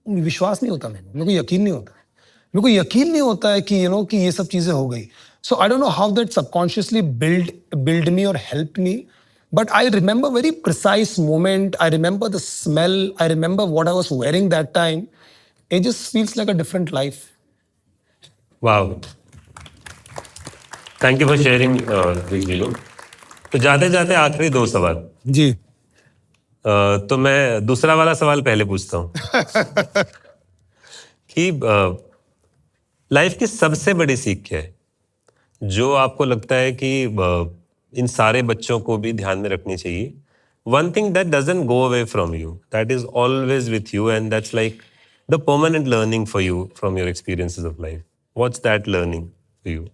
विश्वास नहीं होता मेरे को यकीन नहीं होता, मेरे को यकीन नहीं होता है कि कि ये सब चीजें हो गई। So I don't know how that subconsciously build me और help me, but I remember very precise moment, I remember the smell, I remember what I was wearing that time. It just feels like a different life. Wow, thank you for sharing video. तो जाते जाते आखिरी 2 सवाल जी। तो मैं दूसरा वाला सवाल पहले पूछता हूँ कि लाइफ की सबसे बड़ी सीख क्या है जो आपको लगता है कि इन सारे बच्चों को भी ध्यान में रखनी चाहिए? One thing that doesn't go away from you, that is always with you, and that's like the permanent learning for you from your experiences of life. What's that learning for you?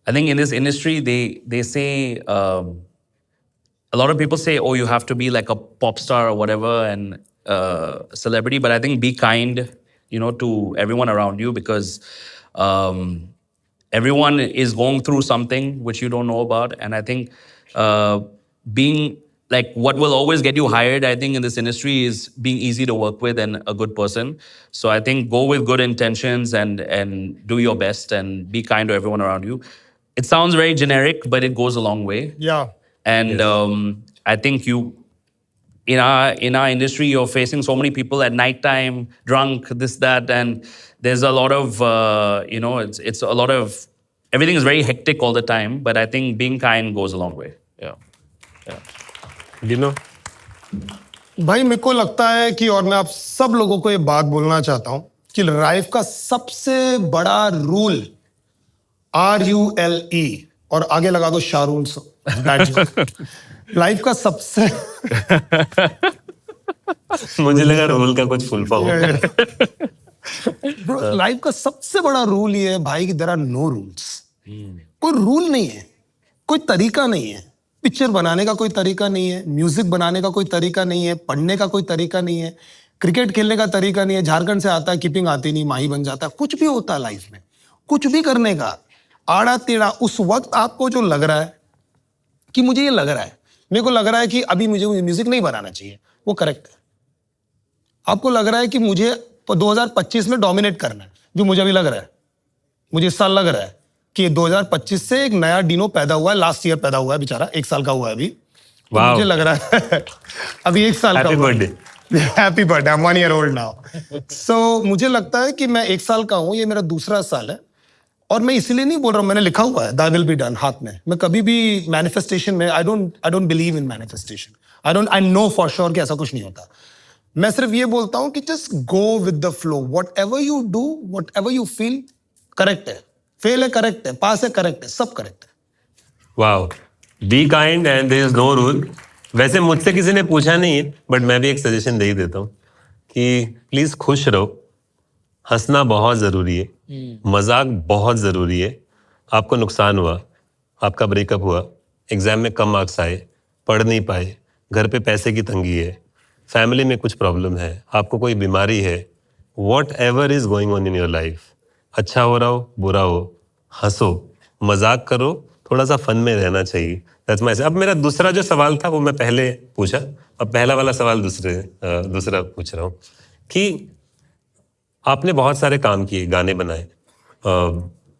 I think in this industry, they say a lot of people say, oh, you have to be like a pop star or whatever and celebrity. But I think be kind, to everyone around you, because everyone is going through something which you don't know about. And I think being like what will always get you hired, I think in this industry, is being easy to work with and a good person. So I think go with good intentions and do your best and be kind to everyone around you. It sounds very generic, but it goes a long way. Yeah. And I think in our industry, you're facing so many people at nighttime, drunk, this, that, and there's a lot of, it's a lot of, everything is very hectic all the time, but I think being kind goes a long way. Yeah. You know? भाई मेरे को लगता है कि, और मैं आप सब लोगों को ये बात बोलना चाहता हूँ कि लाइफ का सबसे बड़ा रूल RULE और आगे लगा दो शारून। लाइफ का सबसे मुझे लगा रोल का कुछ फुल फॉर्म। लाइफ का सबसे बड़ा रूल ये है भाई कि देयर आर नो रूल्स। कोई रूल नहीं है, कोई तरीका नहीं है, पिक्चर बनाने का कोई तरीका नहीं है, म्यूजिक बनाने का कोई तरीका नहीं है, पढ़ने का कोई तरीका नहीं है, क्रिकेट खेलने का तरीका नहीं है। झारखंड से आता है, कीपिंग आती नहीं, माही बन जाता है। कुछ भी होता है लाइफ में, कुछ भी करने का आड़ा टेढ़ा। उस वक्त आपको जो लग रहा है कि मुझे ये लग रहा है, मेरे को लग रहा है कि अभी मुझे म्यूजिक नहीं बनाना चाहिए, वो करेक्ट है। आपको लग रहा है कि मुझे 2025 में डोमिनेट करना है, जो मुझे अभी लग रहा है, मुझे इस साल लग रहा है कि 2025 से एक नया डिनो पैदा हुआ है। लास्ट ईयर पैदा हुआ है बेचारा, 1 साल का हुआ है अभी। तो मुझे लग रहा है अभी 1 साल का। Happy birthday. Happy birthday, I am 1 year old now. सो मुझे लगता है कि मैं 1 साल का हूँ, ये मेरा दूसरा साल है। और मैं इसलिए नहीं बोल रहा हूँ, मैंने लिखा हुआ है दैट विल बी डन हाथ में। मैं कभी भी मैनिफेस्टेशन में I don't believe in manifestation. I know for sure कि ऐसा कुछ नहीं होता। मैं सिर्फ ये बोलता हूँ कि just go with the flow. Whatever you do, whatever you feel, correct है। फेल है करेक्ट है, पास है करेक्ट है, सब करेक्ट है। Wow, be kind and there is no rule. वैसे मुझसे किसी ने पूछा नहीं है, बट मैं भी एक सजेशन दे ही देता हूँ कि प्लीज खुश रहो। हंसना बहुत ज़रूरी है, मजाक बहुत ज़रूरी है। आपको नुकसान हुआ, आपका ब्रेकअप हुआ, एग्जाम में कम मार्क्स आए, पढ़ नहीं पाए, घर पे पैसे की तंगी है, फैमिली में कुछ प्रॉब्लम है, आपको कोई बीमारी है, what ever is going on in your life, अच्छा हो रहा हो, बुरा हो, हंसो, मजाक करो, थोड़ा सा फन में रहना चाहिए। That's my... अब मेरा दूसरा जो सवाल था वो मैं पहले पूछा, अब पहला वाला सवाल दूसरा पूछ रहा हूँ कि आपने बहुत सारे काम किए, गाने बनाए,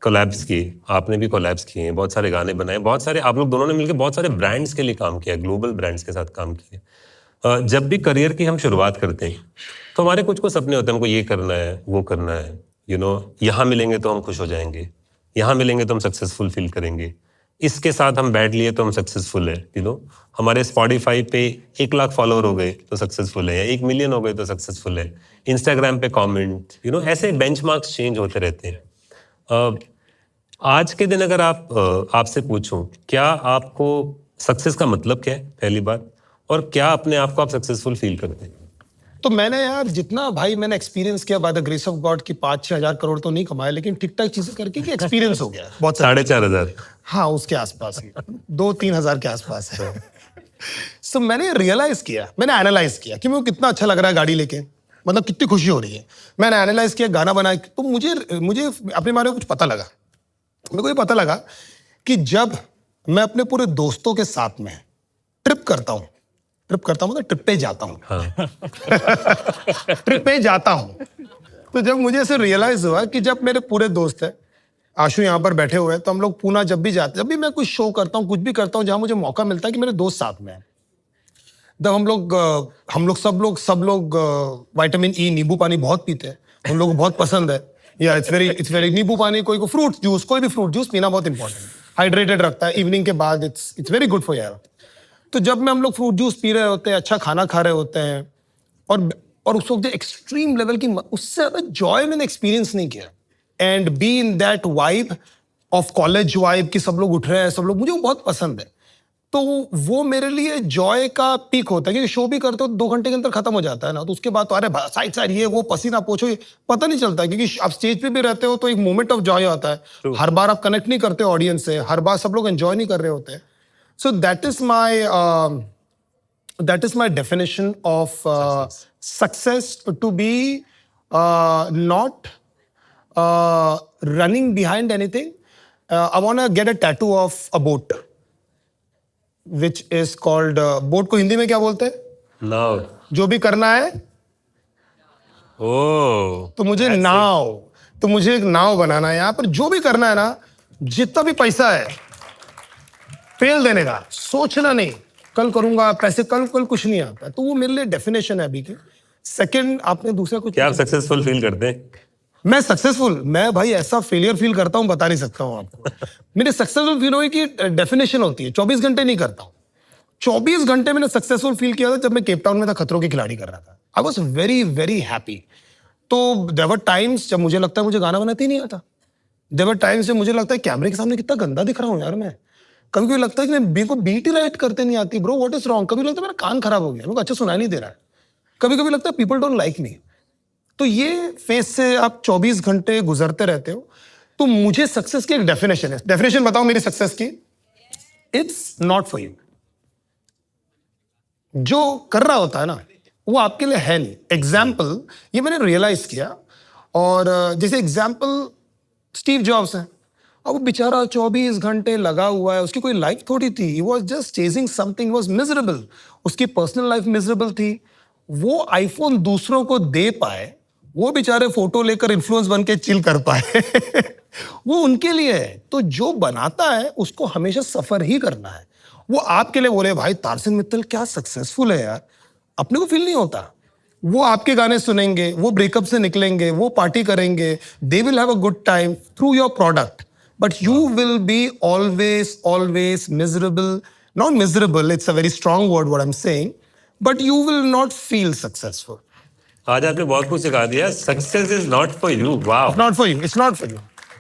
कोलैब्स किए, आपने भी कोलैब्स किए हैं, बहुत सारे गाने बनाए, बहुत सारे आप लोग दोनों ने मिलकर बहुत सारे ब्रांड्स के लिए काम किया, ग्लोबल ब्रांड्स के साथ काम किया। जब भी करियर की हम शुरुआत करते हैं तो हमारे कुछ कुछ सपने होते हैं, हमको ये करना है, वो करना है, यहाँ मिलेंगे तो हम खुश हो जाएंगे, यहाँ मिलेंगे तो हम सक्सेसफुल फील करेंगे, इसके साथ हम बैठ लिए तो हम सक्सेसफुल है, हमारे स्पॉटिफाई पे 1 लाख फॉलोअर हो गए तो सक्सेसफुल है, या 1 मिलियन हो गए तो सक्सेसफुल है, इंस्टाग्राम पे कमेंट, ऐसे बेंचमार्क्स चेंज होते रहते हैं। आज के दिन अगर आपसे पूछूं, क्या आपको सक्सेस का मतलब क्या है, पहली बात, और क्या अपने आप को आप सक्सेसफुल फील करते हैं? तो मैंने यार जितना भाई मैंने एक्सपीरियंस किया by the grace of God की 5-6 हजार करोड़ तो नहीं कमाए, लेकिन ठीक ठाक चीजें करके कि एक्सपीरियंस हो गया बहुत। 4,500। हाँ, उसके आसपास ही 2-3 हजार के आसपास है। सो मैंने रियलाइज किया, मैंने एनालाइज किया कि मेरे को कितना अच्छा लग रहा है गाड़ी लेके, मतलब कितनी खुशी हो रही है। मैंने एनालाइज किया, गाना बनाया, तो मुझे अपने बारे में कुछ पता लगा। मेरे को ये पता लगा कि जब मैं अपने पूरे दोस्तों के साथ में ट्रिप करता हूँ मतलब ट्रिप पे जाता हूँ। हाँ। ट्रिप पे जाता हूँ, तो जब मुझे ऐसे रियलाइज हुआ कि जब मेरे पूरे दोस्त हैं, आशु यहाँ पर बैठे हुए हैं, तो हम लोग पूना जब भी जाते, जब भी मैं कुछ शो करता हूँ, कुछ भी करता हूँ, जहाँ मुझे मौका मिलता है कि मेरे दोस्त साथ में हैं, जब हम लोग सब लोग विटामिन ई नींबू पानी बहुत पीते हैं, हम लोग को बहुत पसंद है। या इट्स वेरी नींबू पानी, कोई को फ्रूट जूस, कोई भी फ्रूट जूस पीना बहुत इंपॉर्टेंट, हाइड्रेटेड रखता है इवनिंग के बाद, इट्स वेरी गुड फॉर यार। तो जब हम लोग फ्रूट जूस पी रहे होते हैं, अच्छा खाना खा रहे होते हैं, और उस वक्त एक्सट्रीम लेवल की, उससे ज्यादा जॉय मैंने एक्सपीरियंस नहीं किया। And be in that vibe of college vibe कि सब लोग उठ रहे हैं, सब लोग, मुझे वो बहुत पसंद है। तो वो मेरे लिए जॉय का पीक होता है, क्योंकि शो भी करते हो 2 घंटे के अंदर खत्म हो जाता है ना, तो उसके बाद तो अरे साइड ये वो पसीना पोछो, पता नहीं चलता, क्योंकि आप स्टेज पे भी रहते हो तो एक मोमेंट ऑफ जॉय आता है। हर बार आप कनेक्ट नहीं करते ऑडियंस से, हर बार सब लोग एंजॉय नहीं कर रहे होते। So that is my definition of success, to be not running behind anything. I want to get a tattoo of a boat, which is called boat को हिंदी में क्या बोलते हैं? नाव। जो भी करना है, तो मुझे तो मुझे एक नाव बनाना है। यहाँ पर जो भी करना है ना, जितना भी पैसा है, फेल देने का, सोचना नहीं, कल करूंगा, पैसे कल कुछ नहीं आता। तो वो मेरे लिए डेफिनेशन है अभी की। सेकंड, आपने दूसरा कुछ, क्या आप सक्सेसफुल फील करते हैं? मैं सक्सेसफुल, मैं भाई ऐसा फेलियर फील करता हूँ, बता नहीं सकता हूँ आपको। मेरे सक्सेसफुल फील हुई कि डेफिनेशन होती है, 24 घंटे नहीं करता हूँ। 24 घंटे मैंने सक्सेसफुल फील किया था जब मैं केप टाउन में था, खतरों के खिलाड़ी कर रहा था। I was very very happy. तो देयर वर टाइम्स जब मुझे लगता है मुझे गाना बनाते ही नहीं आता। देयर वर टाइम्स जब मुझे लगता है कैमरे के सामने कितना गंदा दिख रहा हूँ यार मैं। कभी कभी लगता है कि मेरे को बीट ही राइट करते नहीं आती, ब्रो व्हाट इज रॉन्ग। कभी लगता है मेरा कान खराब हो गया, मेरे को अच्छा सुनाई नहीं दे रहा है। कभी कभी लगता है पीपल डोंट लाइक मी। तो ये फेस से आप 24 घंटे गुजरते रहते हो। तो मुझे सक्सेस की एक डेफिनेशन है। डेफिनेशन बताओ मेरी सक्सेस की। It's not for you. जो कर रहा होता है ना, वो आपके लिए है नहीं। एग्जाम्पल, ये मैंने रियलाइज किया। और जैसे एग्जाम्पल स्टीव जॉब्स है, और वो बेचारा 24 घंटे लगा हुआ है, उसकी कोई लाइफ थोड़ी थी। He was just chasing something, was miserable. उसकी पर्सनल लाइफ मिजरेबल थी। वो आईफोन दूसरों को दे पाए, वो बेचारे फोटो लेकर इन्फ्लुएंस बन के चिल कर पाए वो उनके लिए है। तो जो बनाता है उसको हमेशा सफर ही करना है। वो आपके लिए बोले भाई तारसेन मित्तल क्या सक्सेसफुल है यार, अपने को फील नहीं होता। वो आपके गाने सुनेंगे, वो ब्रेकअप से निकलेंगे, वो पार्टी करेंगे, they will have a good time through your product, but you will be always miserable. Not miserable, it's a very strong word what I am saying, but you will not feel successful. आज आपने बहुत कुछ सिखा दिया। Success is not for you. Wow, not for you, it's not for you.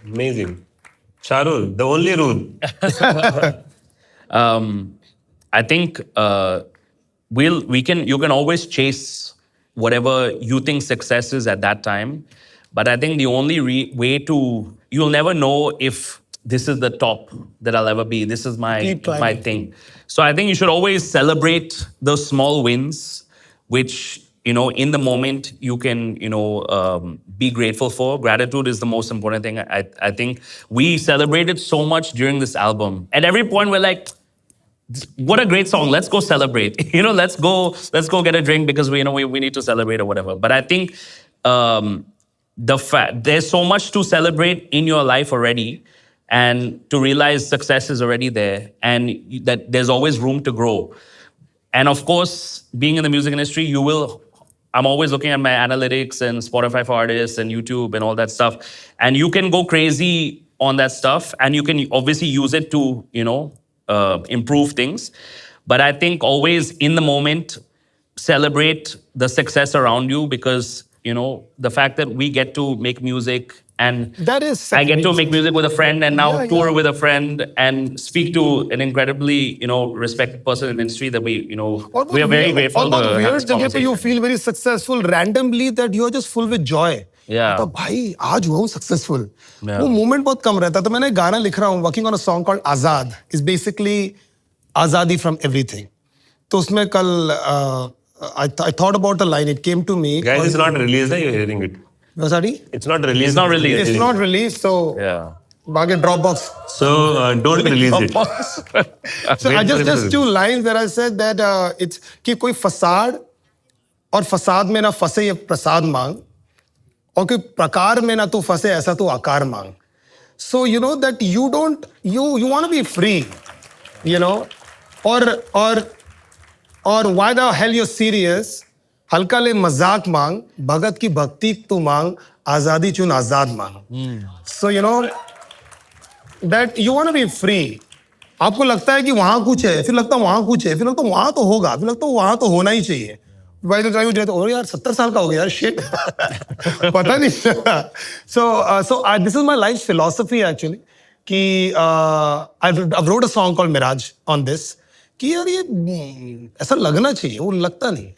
Amazing. Shahrul, the only rule. I think you can always chase whatever you think success is at that time, but I think the only way to, you'll never know if this is the top that I'll ever be. This is my Keep climbing. thing. So I think you should always celebrate those small wins. which, you know, in the moment you can, you know, be grateful for. Gratitude is the most important thing. I think we celebrated so much during this album. At every point we're like, what a great song. Let's go celebrate. You know, let's go get a drink because we need to celebrate or whatever. But I think there's so much to celebrate in your life already, and to realize success is already there, and that there's always room to grow. And of course, being in the music industry, I'm always looking at my analytics and Spotify for Artists and YouTube and all that stuff. And you can go crazy on that stuff, and you can obviously use it to, you know, improve things. But I think always in the moment, celebrate the success around you, because, you know, the fact that we get to make music, and That is I get to make music with a friend, and now Yeah, tour yeah. with a friend and speak to an incredibly, you know, respected person in the industry that we are very grateful to have weird this जगह पे conversation. you feel very successful randomly that you are just full with joy. Yeah. तो भाई आज हुआ हूँ successful. Yeah. वो moment बहुत कम रहता है. तो मैंने गाना लिख रहा हूँ, working on a song called Azad. It's basically आजादी from everything. तो उसमें कल I thought about the line. It came to me. Guys, it's not released. You're hearing it. Sorry? It's not released. It's not released. It's not released, so Yeah. बागे Dropbox. So don't release it. So Wait I for just it. two lines that I said that it's कि कोई फसाद और फसाद में ना फंसे ये प्रसाद मांग, और कोई प्रकार में ना तू फंसे ऐसा तू आकार मांग. So you know that you want to be free, you know, or why the hell you're serious? हल्का ले मजाक मांग, भगत की भक्ति तू मांग, आजादी चुन आजाद मांग. So you know that you want to be free. आपको लगता है कि वहां कुछ है, फिर लगता है वहां कुछ है, फिर लगता है वहां तो होगा, फिर लगता है वहां तो होना ही चाहिए. By the time you do oh यार 70 साल का हो गया यार, shit. पता नहीं. So this is my life philosophy actually. कि I wrote a song called Miraj on this. कि यार ये ऐसा लगना चाहिए, वो लगता नहीं.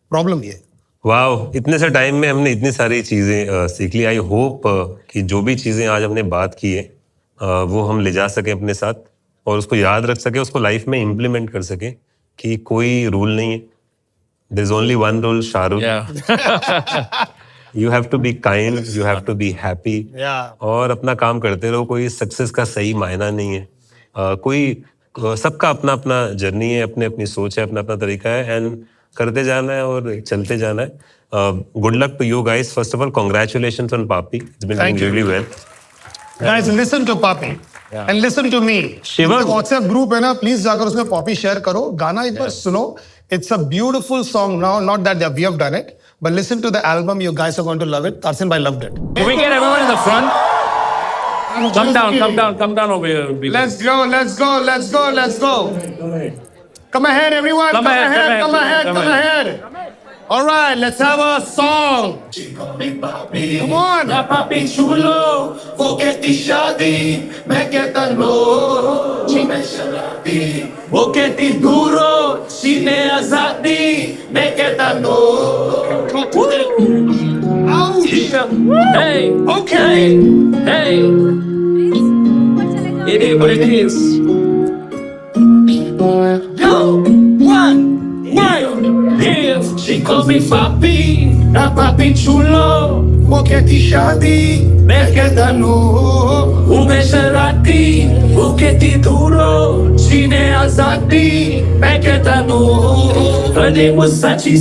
प्रॉब्लम ये. वाओ, इतने से टाइम में हमने इतनी सारी चीज़ें सीख ली. आई होप कि जो भी चीज़ें आज हमने बात की है वो हम ले जा सकें अपने साथ, और उसको याद रख सके, उसको लाइफ में इम्प्लीमेंट कर सके. कि कोई रूल नहीं है. There is only one rule, Shahrukh. You have to be kind, you have to be happy, और अपना काम करते रहो. कोई सक्सेस का सही मायना नहीं है. सबका अपना अपना जर्नी है, अपनी अपनी सोच है, अपना अपना तरीका है, एंड करते जाना है और चलते जाना है. Good luck to you guys. First of all congratulations on पापी. It's been doing really well. Guys, listen to Poppy and listen to me. Shivam. WhatsApp group है ना, please जाकर उसमें Poppy share करो. गाना एक बार सुनो. It's a beautiful song. Now, not that we have done it, but listen to the album. You guys are going to love it. Tarsin bhai loved it. Can we get everyone in the front? Come down over here. Let's go. Come ahead, everyone. Come ahead. All right, let's have a song. Come on. पापी चूलो वो कहती शादी, मैं कहता no. जी मैं शराबी, वो कहती दूरो, सीने आजादी, मैं कहता no. Hey. Okay. Hey. It is what it is. Yo, one. Yeah, she calls me papi, na papi chulo. वो कहती शादी, मैं कहता नो. वो मैं शरारती, वो कहती दूरो, सीने आजादी, मैं कहता no. Her name was Sachi,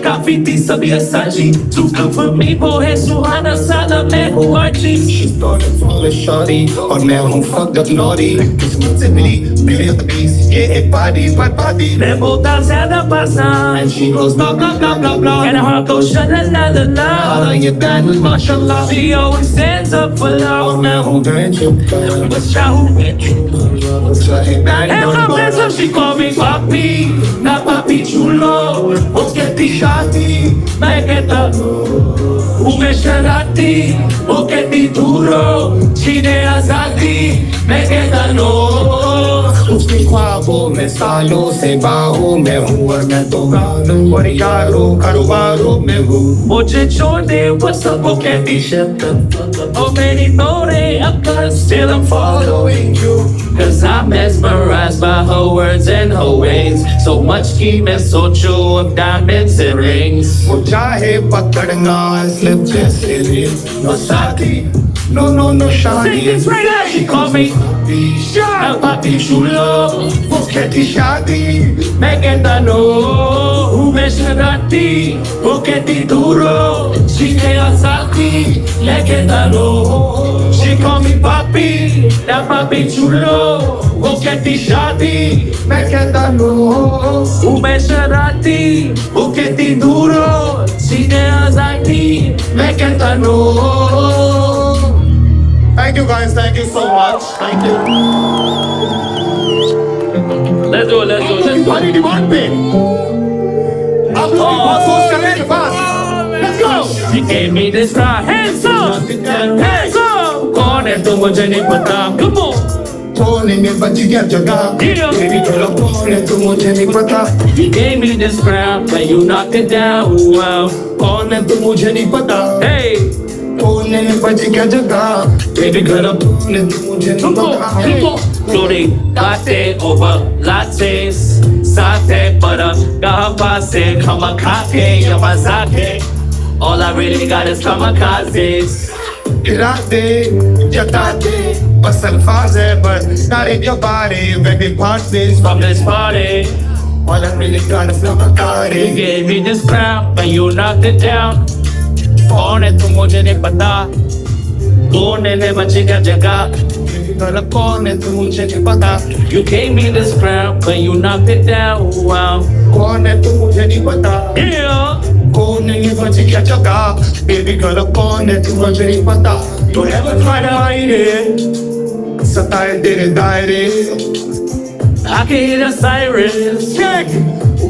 काफी थी सभी असाची. Too good for me, वो है सुहाना साला, मैं हूँ आची. She started falling shorty, और मैं हूँ fucked up naughty. किस्मत से मिली, मेरे हबीज, ये एक body. मैं बोलता ज़्यादा पसंद. And she goes blah blah blah blah blah. And her heart goes sha la la la la. ये bad with mashallah. She always stands up for love. और मैं हूँ danger. बस चाहूँ and my best friend, she call me papi, ना papi chulo. वो कहती शादी, मैं कहता हूँ मैं शरारती. वो कहती दूरो, सीने आजादी, मैं कहता नो. उसकी ख्वाबों में सालों से बाहों में हूँ, और मैं तो और यारों कारोबारों में हूँ. मुझे छोड़ दे वो सब, वो कहती शब्द, और मेरी तोड़े up, cause still I'm following you. Cause I'm mesmerized by her words and her ways. So much scheme and so true of diamonds and rings. वो चाहे पकड़ना slip जैसे रेल no शादी no no no शादी Sing this right now. She called me El papi chulo वो कहती शादी मैं कहता नो हूँ मैं शरारती वो कहती दूरो सीखे आसाती मैं कहता no She call me papi that papi chulo वो कहती शादी मैं कहता नो हूँ मैं शरारती वो कहती दूरो सीखे आसाती मैं कहता no Thank you guys, thank you so much. Thank you. Let's do it तुम्हारी डिमांड पे आप लोग बहुत सोच कर रहे हैं बस Let's go. She gave me this ride hands up hands up कौन है तो मुझे नहीं पता come on कोने में बच गया जगह तेरी तरफ कौन है तो मुझे नहीं पता You gave me this crown, but you knocked it down. Wow. कौन है तो मुझे नहीं पता Hey, कोने में बच गया जगह तेरी तरफ कौन है तो मुझे नहीं come on, पता come on. Flori, latte over lattes, sate butter, gahapase, kamakake, yamazake. All I really got is kamikazes. इरादे जताते बस अल्फाज है बस नारे your body baby parts this From this party, all I really got is love you gave me this crown, but you knocked it down. कौन है तो मुझे नहीं पता कौन है बचेगा जगह तरफ कौन है तो मुझे नहीं पता You gave me this crown, but you knocked it down. Wow. कौन है तो मुझे नहीं पता Yeah. कौन है ये बच गया जगह बेबी गर्ल कौन है तू मुझे नहीं पता Don't ever try to hide it. सताए तेरे दायरे I can hear the sirens. check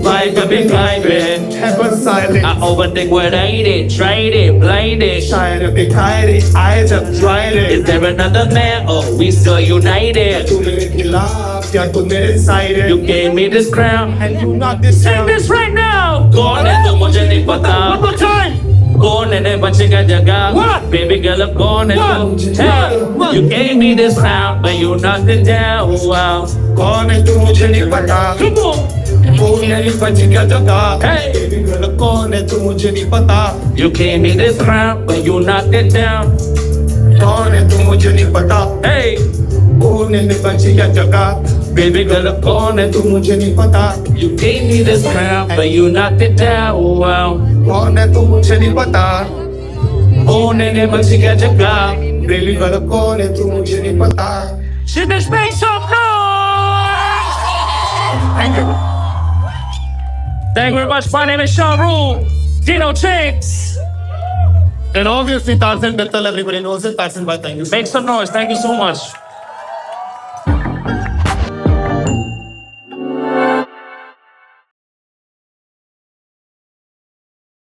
Like a big iron. ever silent I overthink what I did, tried it, blinded. शायर दिखाए रे I just tried Is it there another man or we still united? तू मेरे खिलाफ या तू मेरे side है You gave me this crown. and you not this Sing sound this right now. कौन है तो मुझे नहीं पता. One more time. कौन है बचेगा जगह? What? Baby girl, अब कौन है तू? Hey, you gave me this crown, but you knocked it down. Wow. कौन है तू मुझे नहीं पता Come on. कौन है ये बच गया जगह Hey. बेबी गर्ल कौन है तू मुझे नहीं पता You gave me this crown, but you knocked it down. कौन है तू मुझे नहीं पता Hey, कौन है ये बच गया जगह baby girl, अब कौन है तू मुझे नहीं पता You gave me this crown, but you knocked it down. Wow. कौन है तू मुझे नहीं पता कौन है बचेगा जगह? बेबी गर्ल कौन है तू मुझे नहीं पता Should this make some noise? Thank you. Thank you very much. My name is Sean Rule, Dino Chinks. And obviously Tarzan Bittal, everybody knows it. Tarzan, bye, thank you. Make some noise. Thank you so much.